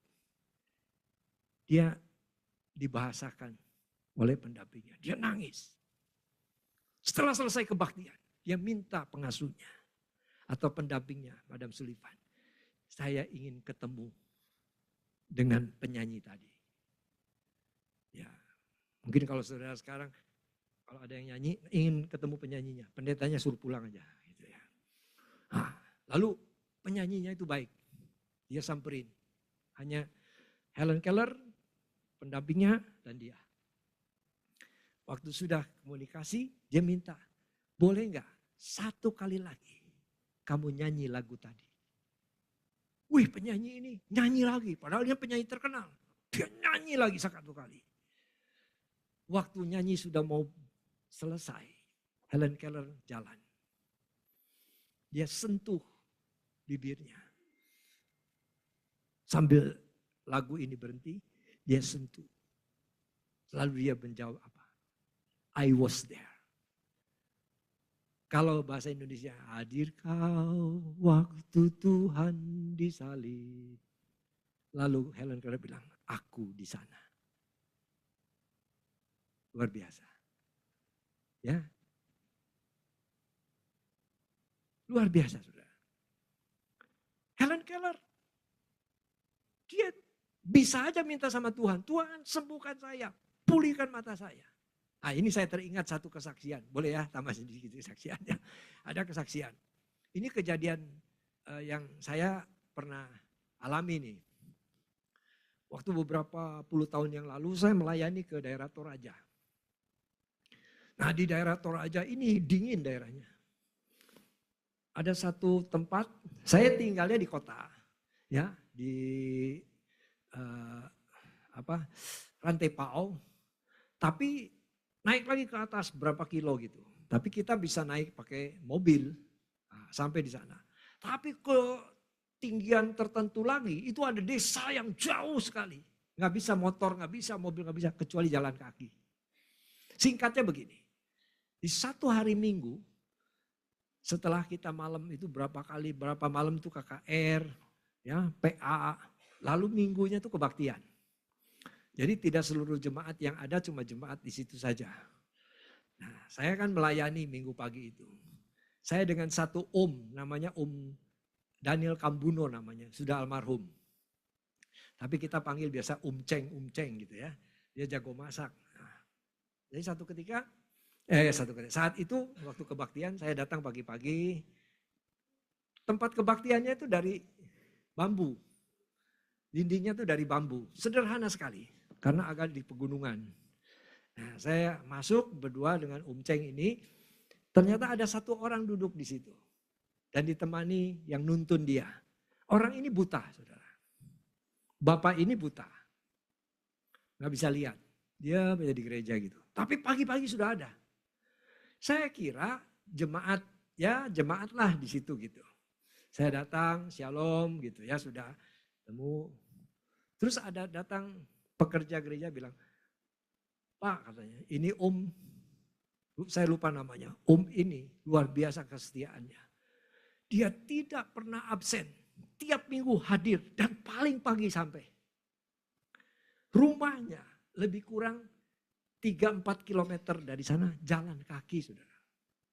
Dia dibahasakan oleh pendampingnya. Dia nangis. Setelah selesai kebaktian, dia minta pengasuhnya atau pendampingnya, Madam Sullivan. Saya ingin ketemu dengan penyanyi tadi. Ya, mungkin kalau saudara sekarang, kalau ada yang nyanyi, ingin ketemu penyanyinya, pendetanya suruh pulang aja. Gitu ya. Lalu penyanyinya itu baik, dia samperin. Hanya Helen Keller, pendampingnya, dan dia. Waktu sudah komunikasi, dia minta, boleh enggak satu kali lagi kamu nyanyi lagu tadi. Wih, penyanyi ini nyanyi lagi, padahal dia penyanyi terkenal. Dia nyanyi lagi satu kali. Waktu nyanyi sudah mau selesai, Helen Keller jalan. Dia sentuh bibirnya. Sambil lagu ini berhenti, dia sentuh. Lalu dia menjawab apa? I was there. Kalau bahasa Indonesia, hadir kau waktu Tuhan disalib. Lalu Helen Keller bilang, aku di sana. Luar biasa. Ya. Luar biasa, saudara. Helen Keller, dia bisa aja minta sama Tuhan, Tuhan sembuhkan saya, pulihkan mata saya. Nah, ini saya teringat satu kesaksian, boleh ya tambah sedikit kesaksiannya. Ada kesaksian, ini kejadian yang saya pernah alami nih. Waktu beberapa puluh tahun yang lalu saya melayani ke daerah Toraja. Nah, di daerah Toraja ini dingin daerahnya. Ada satu tempat, saya tinggalnya di kota, ya di Rantai Pao, tapi naik lagi ke atas berapa kilo gitu. Tapi kita bisa naik pakai mobil sampai di sana. Tapi ketinggian tertentu lagi itu ada desa yang jauh sekali. Nggak bisa motor, nggak bisa mobil, nggak bisa kecuali jalan kaki. Singkatnya begini, di satu hari Minggu setelah kita malam itu berapa malam itu KKR, ya PA, lalu minggunya itu kebaktian. Jadi tidak seluruh jemaat yang ada, cuma jemaat di situ saja. Nah, saya kan melayani minggu pagi itu. Saya dengan satu namanya Daniel Kambuno namanya, sudah almarhum. Tapi kita panggil biasa Ceng gitu ya. Dia jago masak. Nah, jadi saat itu waktu kebaktian saya datang pagi-pagi. Tempat kebaktiannya itu dari bambu. Dindingnya itu dari bambu. Sederhana sekali. Karena agak di pegunungan. Nah, saya masuk berdua dengan Ceng ini. Ternyata ada satu orang duduk di situ. Dan ditemani yang nuntun dia. Orang ini buta, saudara. Bapak ini buta. Nggak bisa lihat. Dia berada di gereja gitu. Tapi pagi-pagi sudah ada. Saya kira jemaatlah di situ gitu. Saya datang, shalom gitu ya, sudah temu. Terus ada datang pekerja gereja bilang, Pak katanya, ini saya lupa namanya, ini luar biasa kesetiaannya. Dia tidak pernah absen, tiap minggu hadir dan paling pagi sampai. Rumahnya lebih kurang 3-4 kilometer dari sana jalan kaki saudara.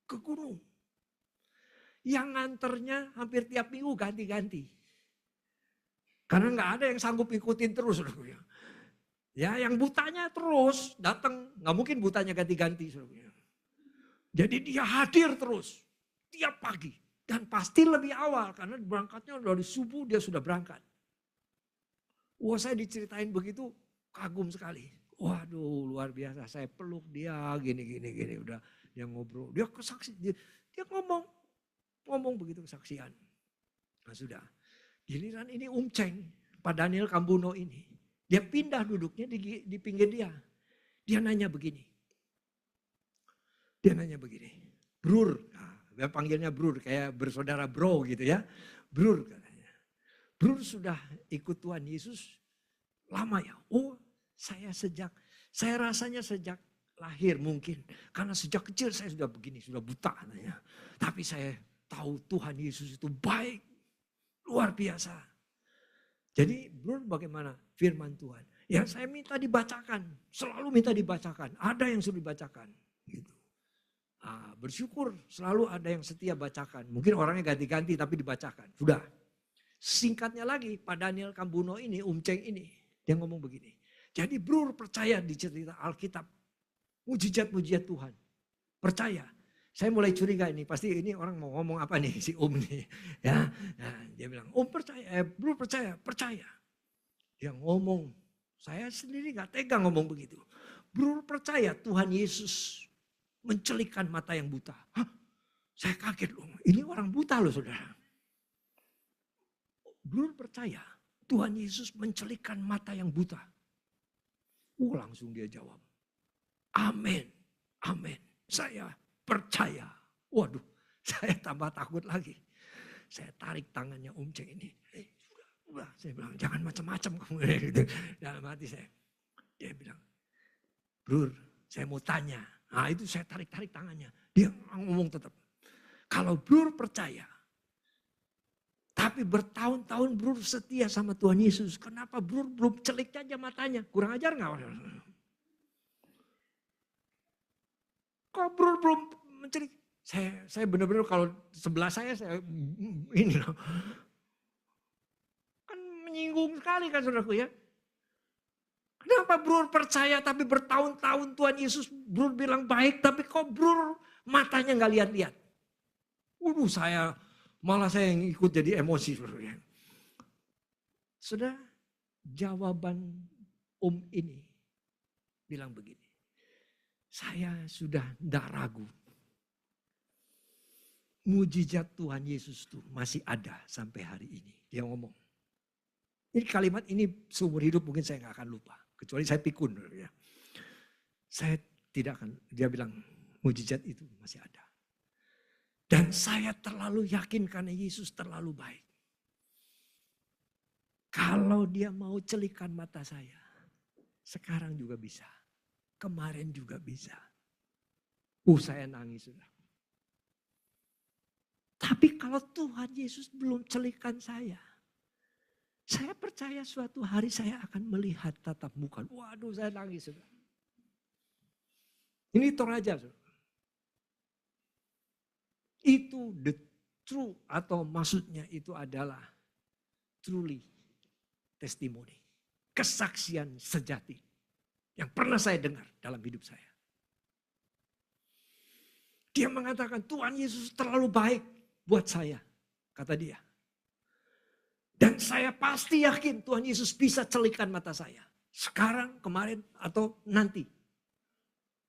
Ke gunung. Yang nganternya hampir tiap minggu ganti-ganti. Karena nggak ada yang sanggup ikutin terus. Saudara. Ya yang butanya terus datang. Nggak mungkin butanya ganti-ganti. Saudara. Jadi dia hadir terus. Tiap pagi. Dan pasti lebih awal. Karena berangkatnya dari subuh dia sudah berangkat. Wah saya diceritain begitu kagum sekali. Waduh luar biasa, saya peluk dia gini. Udah dia ngobrol, dia kesaksi, dia ngomong begitu kesaksian. Nah sudah, giliran ini Ceng, Pak Daniel Kambuno ini. Dia pindah duduknya di pinggir dia. Dia nanya begini. Brur, nah, dia panggilnya Brur, kayak bersaudara bro gitu ya. Brur katanya. Brur sudah ikut Tuhan Yesus lama ya? Oh saya rasanya sejak lahir mungkin. Karena sejak kecil saya sudah begini, sudah buta katanya. Tapi saya tahu Tuhan Yesus itu baik, luar biasa. Jadi Bro bagaimana firman Tuhan? Ya saya minta dibacakan, selalu minta dibacakan. Ada yang sudah dibacakan. Gitu. Bersyukur selalu ada yang setia bacakan. Mungkin orangnya ganti-ganti tapi dibacakan. Sudah. Singkatnya lagi Pak Daniel Kambuno ini, Ceng ini. Dia ngomong begini. Jadi Bro percaya di cerita Alkitab. Mujizat-mujizat Tuhan. Percaya. Saya mulai curiga ini. Pasti ini orang mau ngomong apa nih si nih. Ya, nah, dia bilang percaya. Bro percaya. Dia ngomong. Saya sendiri gak tega ngomong begitu. Bro percaya Tuhan Yesus mencelikkan mata yang buta. Hah? Saya kaget loh. Ini orang buta loh saudara. Bro percaya Tuhan Yesus mencelikkan mata yang buta. Langsung dia jawab. Amin. Amin. Saya percaya. Waduh, saya tambah takut lagi. Saya tarik tangannya Ceng ini. Sudah, saya bilang jangan macam-macam kamu. Dalam hati saya. Dia bilang, Bro, saya mau tanya. Nah itu saya tarik-tarik tangannya. Dia ngomong tetap. Kalau Bro percaya. Tapi bertahun-tahun Bro setia sama Tuhan Yesus. Kenapa Bro belum celik aja matanya? Kurang ajar gak? Kok Bro belum mencelik? Saya benar-benar kalau sebelah saya ini loh. Kan menyinggung sekali kan saudaraku ya. Kenapa Bro percaya tapi bertahun-tahun Tuhan Yesus Bro bilang baik. Tapi kok Bro matanya gak lihat-lihat. Malah saya yang ikut jadi emosi. Sudah jawaban ini bilang begini. Saya sudah tidak ragu. Mujizat Tuhan Yesus itu masih ada sampai hari ini. Dia ngomong. Ini kalimat ini seumur hidup mungkin saya gak akan lupa. Kecuali saya pikun. Ya. Saya tidak akan, dia bilang mujizat itu masih ada. Dan saya terlalu yakin karena Yesus terlalu baik. Kalau dia mau celikan mata saya, sekarang juga bisa. Kemarin juga bisa. Saya nangis sudah. Tapi kalau Tuhan Yesus belum celikan saya percaya suatu hari saya akan melihat tatap muka. Waduh saya nangis sudah. Ini Toraja sudah. Itu the true atau maksudnya itu adalah truly testimoni. Kesaksian sejati yang pernah saya dengar dalam hidup saya. Dia mengatakan Tuhan Yesus terlalu baik buat saya, kata dia. Dan saya pasti yakin Tuhan Yesus bisa celikan mata saya. Sekarang, kemarin, atau nanti.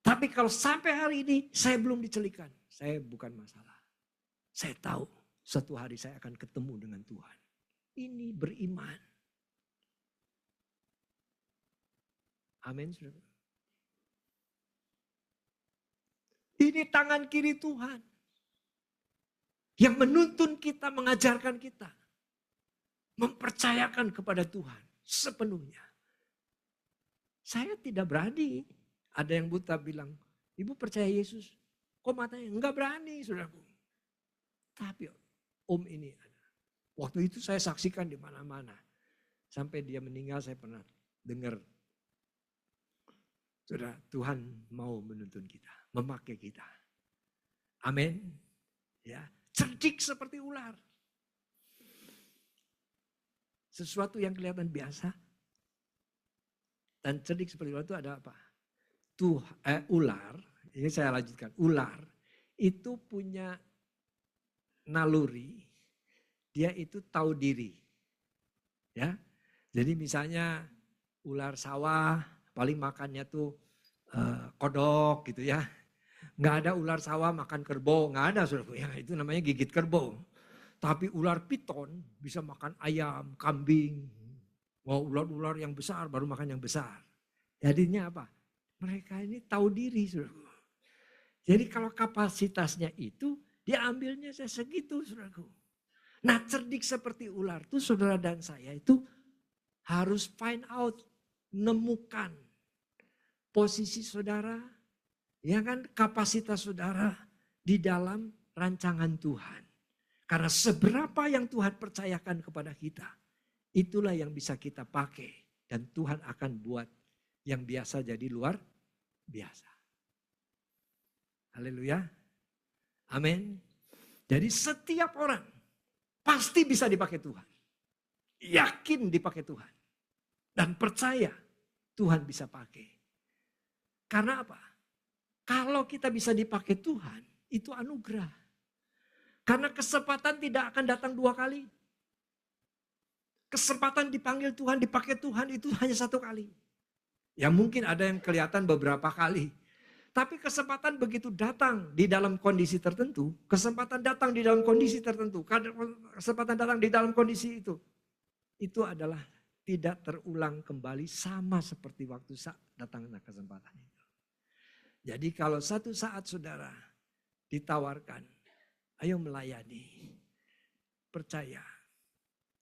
Tapi kalau sampai hari ini saya belum dicelikan, saya bukan masalah. Saya tahu suatu hari saya akan ketemu dengan Tuhan. Ini beriman. Amin. Ini tangan kiri Tuhan. Yang menuntun kita, mengajarkan kita. Mempercayakan kepada Tuhan sepenuhnya. Saya tidak berani. Ada yang buta bilang, Ibu percaya Yesus? Kok matanya? Enggak berani saudaraku. Tapi ini ada. Waktu itu saya saksikan di mana-mana. Sampai dia meninggal saya pernah dengar. Saudara, Tuhan mau menuntun kita, memakai kita. Amin. Ya, cerdik seperti ular. Sesuatu yang kelihatan biasa dan cerdik seperti ular itu ada apa? Ular, ini saya lanjutkan. Ular itu punya naluri, dia itu tahu diri. Ya. Jadi misalnya ular sawah paling makannya tuh kodok gitu ya. Nggak ada ular sawah makan kerbau, nggak ada saudara. Ya, itu namanya gigit kerbau. Tapi ular piton bisa makan ayam, kambing. Wah, ular-ular yang besar baru makan yang besar. Jadinya apa? Mereka ini tahu diri saudara. Jadi kalau kapasitasnya itu dia ambilnya segitu saudaraku. Nah cerdik seperti ular tuh saudara dan saya itu harus find out, menemukan posisi saudara, ya kan, kapasitas saudara di dalam rancangan Tuhan. Karena seberapa yang Tuhan percayakan kepada kita, itulah yang bisa kita pakai. Dan Tuhan akan buat yang biasa jadi luar biasa. Haleluya. Amin. Jadi setiap orang pasti bisa dipakai Tuhan. Yakin dipakai Tuhan. Dan percaya Tuhan bisa pakai. Karena apa? Kalau kita bisa dipakai Tuhan, itu anugerah. Karena kesempatan tidak akan datang 2 kali. Kesempatan dipanggil Tuhan, dipakai Tuhan itu hanya 1 kali. Ya mungkin ada yang kelihatan beberapa kali. Tapi kesempatan begitu datang di dalam kondisi tertentu, kesempatan datang di dalam kondisi tertentu, kesempatan datang di dalam kondisi itu adalah tidak terulang kembali sama seperti waktu saat datangnya kesempatan itu. Jadi kalau satu saat saudara ditawarkan, ayo melayani, percaya.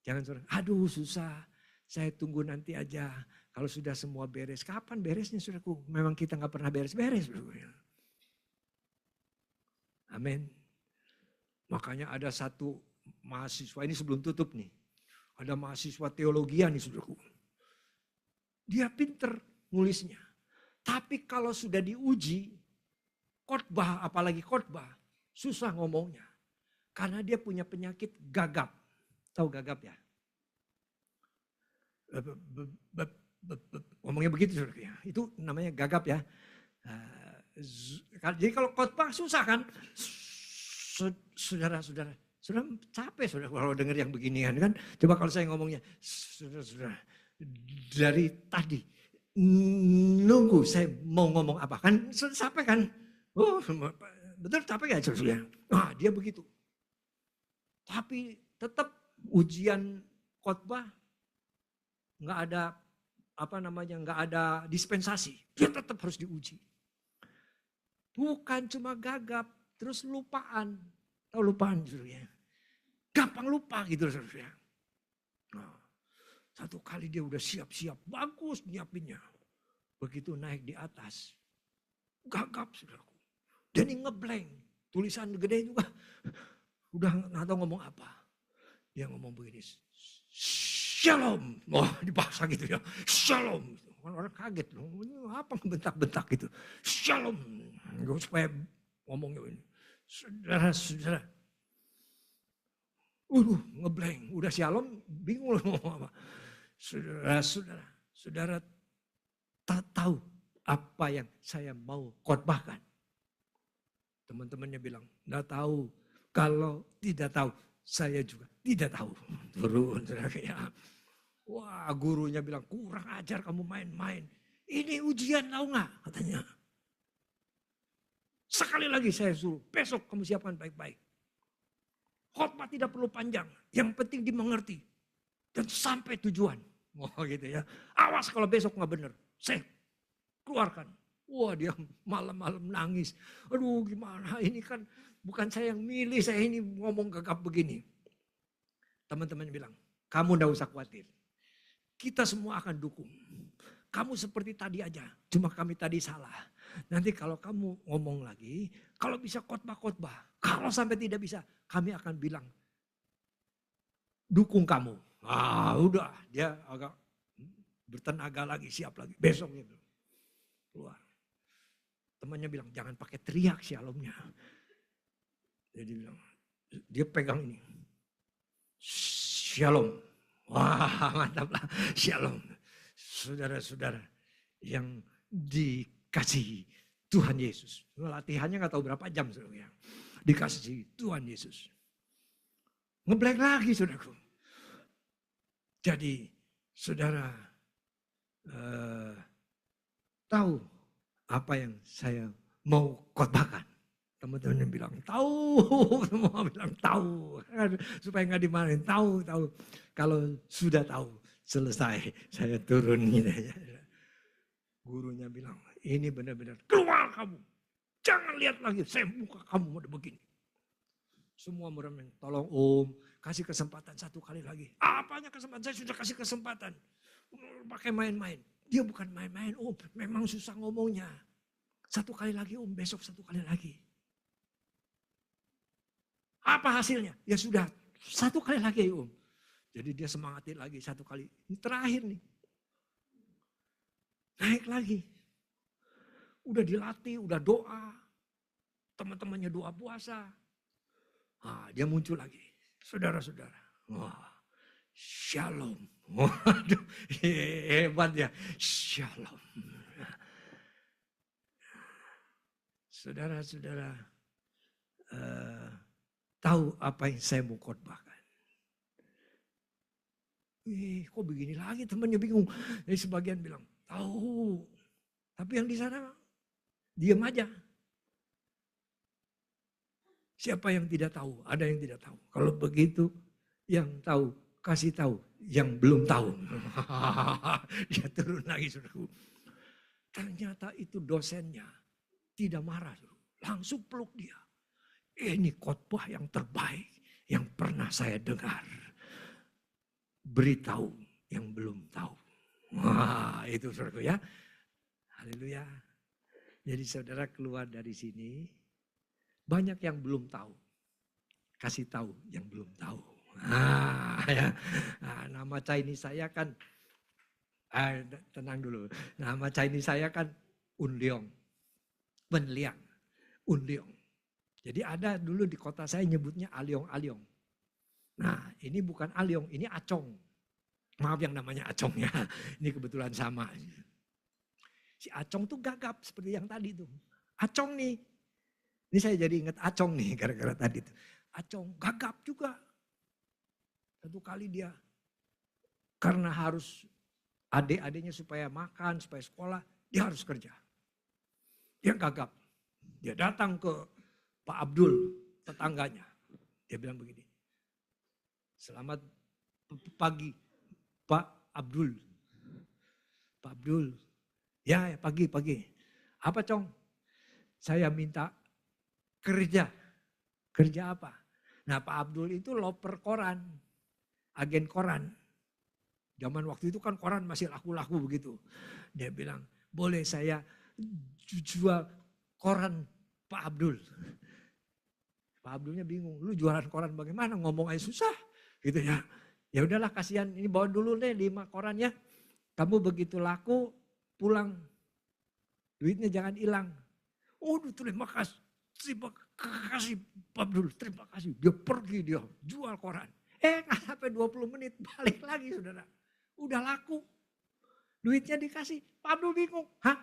Jangan saudara, aduh susah, saya tunggu nanti aja. Kalau sudah semua beres, kapan beresnya saudaraku? Memang kita gak pernah beres-beres. Amin. Makanya ada satu mahasiswa, ini sebelum tutup nih. Ada mahasiswa teologi nih saudaraku. Dia pinter nulisnya. Tapi kalau sudah diuji, khotbah, apalagi khotbah, susah ngomongnya. Karena dia punya penyakit gagap. Tahu gagap ya? Ngomongnya begitu saudara ya. Itu namanya gagap ya. Jadi kalau khotbah susah kan. Saudara capek saudara kalau dengar yang beginian kan. Coba kalau saya ngomongnya, saudara dari tadi nunggu saya mau ngomong apa kan, capek kan. Oh betul capek ya saudara. Nah dia begitu. Tapi tetap ujian khotbah nggak ada nggak ada dispensasi. Dia tetap harus diuji. Bukan cuma gagap, terus lupaan. Tahu lupaan saudara ya? Gampang lupa gitu saudara. Nah, satu kali dia udah siap-siap, bagus nyiapinnya. Begitu naik di atas, gagap saudaraku. Dan ini ngeblank, tulisan gede juga. Udah nggak tahu ngomong apa. Dia ngomong begini, Shalom. Wah dipaksa gitu ya. Shalom. Orang kaget loh. Ini apa bentak-bentak gitu. Shalom. Supaya ngomongnya ini. Saudara-saudara. Ngeblank. Udah shalom bingung loh ngomong apa. Saudara-saudara. Saudara tak tahu apa yang saya mau khotbahkan. Teman-temannya bilang, enggak tahu. Kalau tidak tahu, saya juga tidak tahu. Turun saudara ya. Wah gurunya bilang kurang ajar kamu main-main. Ini ujian tahu nggak katanya. Sekali lagi saya suruh besok kamu siapkan baik-baik. Khotbah tidak perlu panjang. Yang penting dimengerti. Dan sampai tujuan. Wah gitu ya. Awas kalau besok nggak benar. Saya keluarkan. Wah dia malam-malam nangis. Aduh gimana ini kan bukan saya yang milih. Saya ini ngomong gagap begini. Teman-teman bilang kamu nggak usah khawatir. Kita semua akan dukung. Kamu seperti tadi aja, cuma kami tadi salah. Nanti kalau kamu ngomong lagi, kalau bisa khotbah-khotbah. Kalau sampai tidak bisa, kami akan bilang, dukung kamu. Udah, dia agak bertenaga lagi, siap lagi. Besok gitu. keluar. Temannya bilang, jangan pakai teriak shalomnya. Jadi bilang, dia pegang ini. Shalom. Wah, mantap lah. Shalom. Saudara-saudara yang dikasihi Tuhan Yesus. Latihannya gak tahu berapa jam, saudara. Dikasihi Tuhan Yesus. Ngeblank lagi, saudaraku. Jadi, saudara tahu apa yang saya mau khotbahkan. Teman-teman yang bilang tahu, semua bilang tahu, supaya nggak dimarahin. Tahu. Kalau sudah tahu, selesai, saya turun gitu. Gurunya bilang, ini benar-benar keluar kamu, jangan lihat lagi, saya muka kamu udah begini. Semua meremeng, tolong Om, kasih kesempatan satu kali lagi. Apanya kesempatan? Saya sudah kasih kesempatan. Pakai main-main. Dia bukan main-main Om, memang susah ngomongnya. Satu kali lagi Om, besok satu kali lagi. Apa hasilnya? Ya sudah, satu kali lagi Om. Jadi dia semangatin lagi satu kali. Ini terakhir nih. Naik lagi. Udah dilatih, udah doa. Teman-temannya doa puasa. Nah, dia muncul lagi. Saudara-saudara. Wah, shalom. Waduh, hebat ya. Shalom. Saudara-saudara, tahu apa yang saya mau khotbahkan. Kok begini lagi, temannya bingung. Jadi sebagian bilang, tahu. Tapi yang di sana diam aja. Siapa yang tidak tahu? Ada yang tidak tahu. Kalau begitu, yang tahu kasih tahu, yang belum tahu. Dia turun lagi, saudaraku. Ternyata itu dosennya tidak marah, langsung peluk dia. Ini khotbah yang terbaik yang pernah saya dengar. Beritahu yang belum tahu. Wah, itu saudaraku ya. Haleluya. Jadi saudara keluar dari sini, banyak yang belum tahu. Kasih tahu yang belum tahu. Ya. Nah, nama Chinese saya kan, tenang dulu. Nama Chinese saya kan Unliong. Penliang. Unliong. Jadi ada dulu di kota saya nyebutnya Aliong-Aliong. Nah ini bukan Aliong, ini Acong. Maaf yang namanya Acong ya. Ini kebetulan sama. Si Acong tuh gagap seperti yang tadi tuh. Acong nih. Ini saya jadi ingat Acong nih gara-gara tadi tuh. Acong gagap juga. Satu kali dia karena harus adik-adiknya supaya makan, supaya sekolah, dia harus kerja. Dia gagap. Dia datang ke Pak Abdul, tetangganya. Dia bilang begini, selamat pagi Pak Abdul. Pak Abdul, ya pagi. Apa Cong? Saya minta kerja. Kerja apa? Nah Pak Abdul itu loper koran, agen koran. Zaman waktu itu kan koran masih laku-laku begitu. Dia bilang, boleh saya jual koran Pak Abdul. Pak Abdulnya bingung, lu jualan koran bagaimana? Ngomong aja susah gitu ya. Ya udahlah kasihan, ini bawa dulu deh 5 korannya. Kamu begitu laku pulang, duitnya jangan hilang. Oh terima kasih Pak Abdul, terima kasih. Dia pergi dia jual koran. Nggak sampai 20 menit balik lagi saudara. Udah laku. Duitnya dikasih. Pak Abdul bingung. Hah?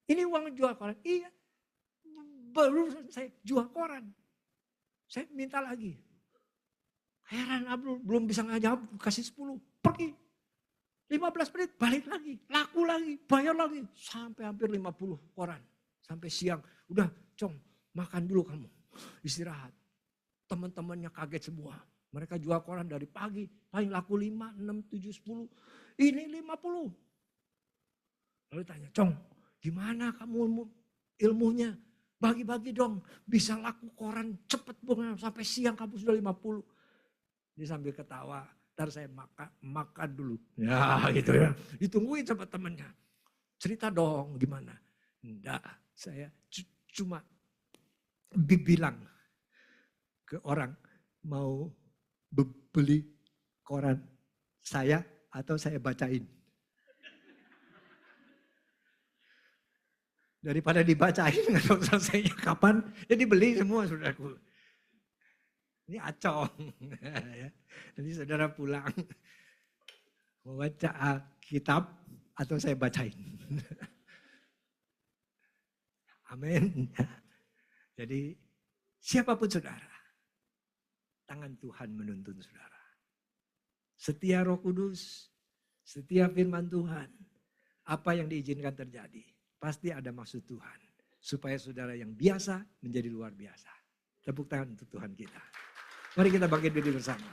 Ini uang jual koran? Iya. Baru saya jual koran. Saya minta lagi. Heran Abdul belum bisa ngajak kasih 10. Pergi. 15 menit balik lagi. Laku lagi. Bayar lagi. Sampai hampir 50 koran. Sampai siang. Udah Cong makan dulu kamu. Istirahat. Teman-temannya kaget semua. Mereka jual koran dari pagi. Paling laku 5, 6, 7, 10. Ini 50. Lalu tanya, Cong gimana kamu ilmunya? Bagi-bagi dong, bisa laku koran cepet banget sampai siang kamu sudah 50. Dia sambil ketawa, ntar saya makan dulu. Ya gitu ya, ditungguin sama temennya. Cerita dong gimana. Enggak, saya cuma bilang ke orang mau beli koran saya atau saya bacain. Daripada dibacain nggak tahu selesainya kapan, jadi beli semua saudaraku. Ini acong. Ya. Nanti saudara pulang mau baca kitab atau saya bacain. Amin. Jadi siapapun saudara, tangan Tuhan menuntun saudara. Setia Roh Kudus, setia firman Tuhan, apa yang diizinkan terjadi, pasti ada maksud Tuhan. Supaya saudara yang biasa menjadi luar biasa. Tepuk tangan untuk Tuhan kita. Mari kita bangkit berdiri bersama.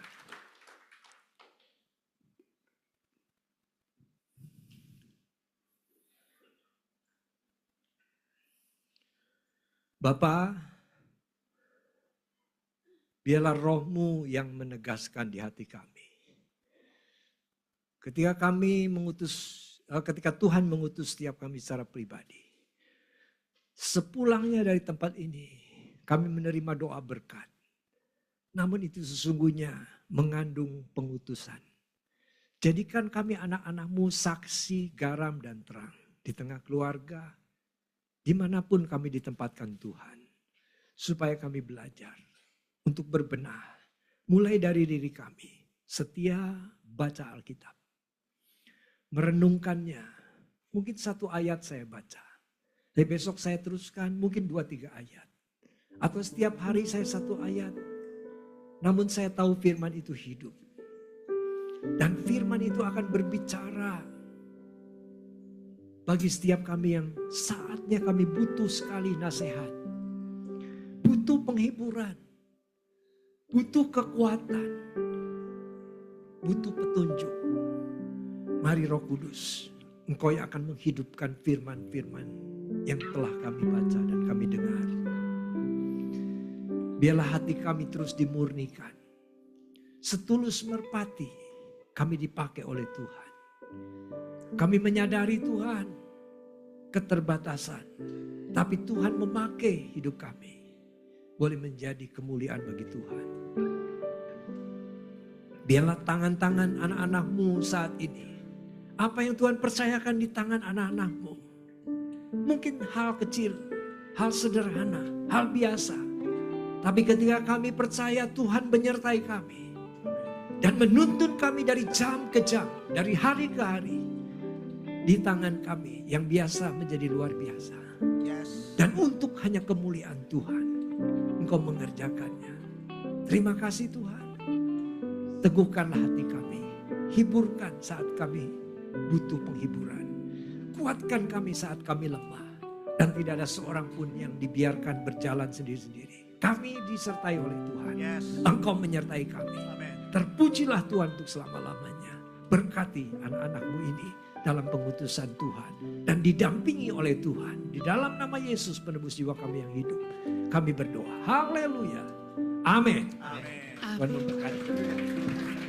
Bapa, biarlah roh-Mu yang menegaskan di hati kami. Ketika Tuhan mengutus setiap kami secara pribadi. Sepulangnya dari tempat ini, kami menerima doa berkat. Namun itu sesungguhnya mengandung pengutusan. Jadikan kami anak-anak-Mu saksi, garam, dan terang. Di tengah keluarga, dimanapun kami ditempatkan Tuhan. Supaya kami belajar untuk berbenah. Mulai dari diri kami, setia baca Alkitab. Merenungkannya, mungkin 1 ayat saya baca. Dan besok saya teruskan mungkin 2-3 ayat. Atau setiap hari saya 1 ayat. Namun saya tahu firman itu hidup. Dan firman itu akan berbicara bagi setiap kami yang saatnya kami butuh sekali nasihat. Butuh penghiburan. Butuh kekuatan. Butuh petunjuk. Mari Roh Kudus, Engkau yang akan menghidupkan firman-firman yang telah kami baca dan kami dengar. Biarlah hati kami terus dimurnikan. Setulus merpati kami dipakai oleh Tuhan. Kami menyadari Tuhan keterbatasan. Tapi Tuhan memakai hidup kami. Boleh menjadi kemuliaan bagi Tuhan. Biarlah tangan-tangan anak-anak-Mu saat ini. Apa yang Tuhan percayakan di tangan anak-anak-Mu. Mungkin hal kecil, hal sederhana, hal biasa. Tapi ketika kami percaya Tuhan menyertai kami. Dan menuntun kami dari jam ke jam, dari hari ke hari. Di tangan kami yang biasa menjadi luar biasa. Dan untuk hanya kemuliaan Tuhan, Engkau mengerjakannya. Terima kasih Tuhan. Teguhkanlah hati kami. Hiburkan saat kami butuh penghiburan. Kuatkan kami saat kami lemah. Dan tidak ada seorang pun yang dibiarkan berjalan sendiri-sendiri. Kami disertai oleh Tuhan. Engkau menyertai kami. Terpujilah Tuhan untuk selama-lamanya. Berkati anak-anak-Mu ini dalam pengutusan Tuhan. Dan didampingi oleh Tuhan. Di dalam nama Yesus penebus jiwa kami yang hidup. Kami berdoa. Haleluya. Amin. Tuhan memberkati.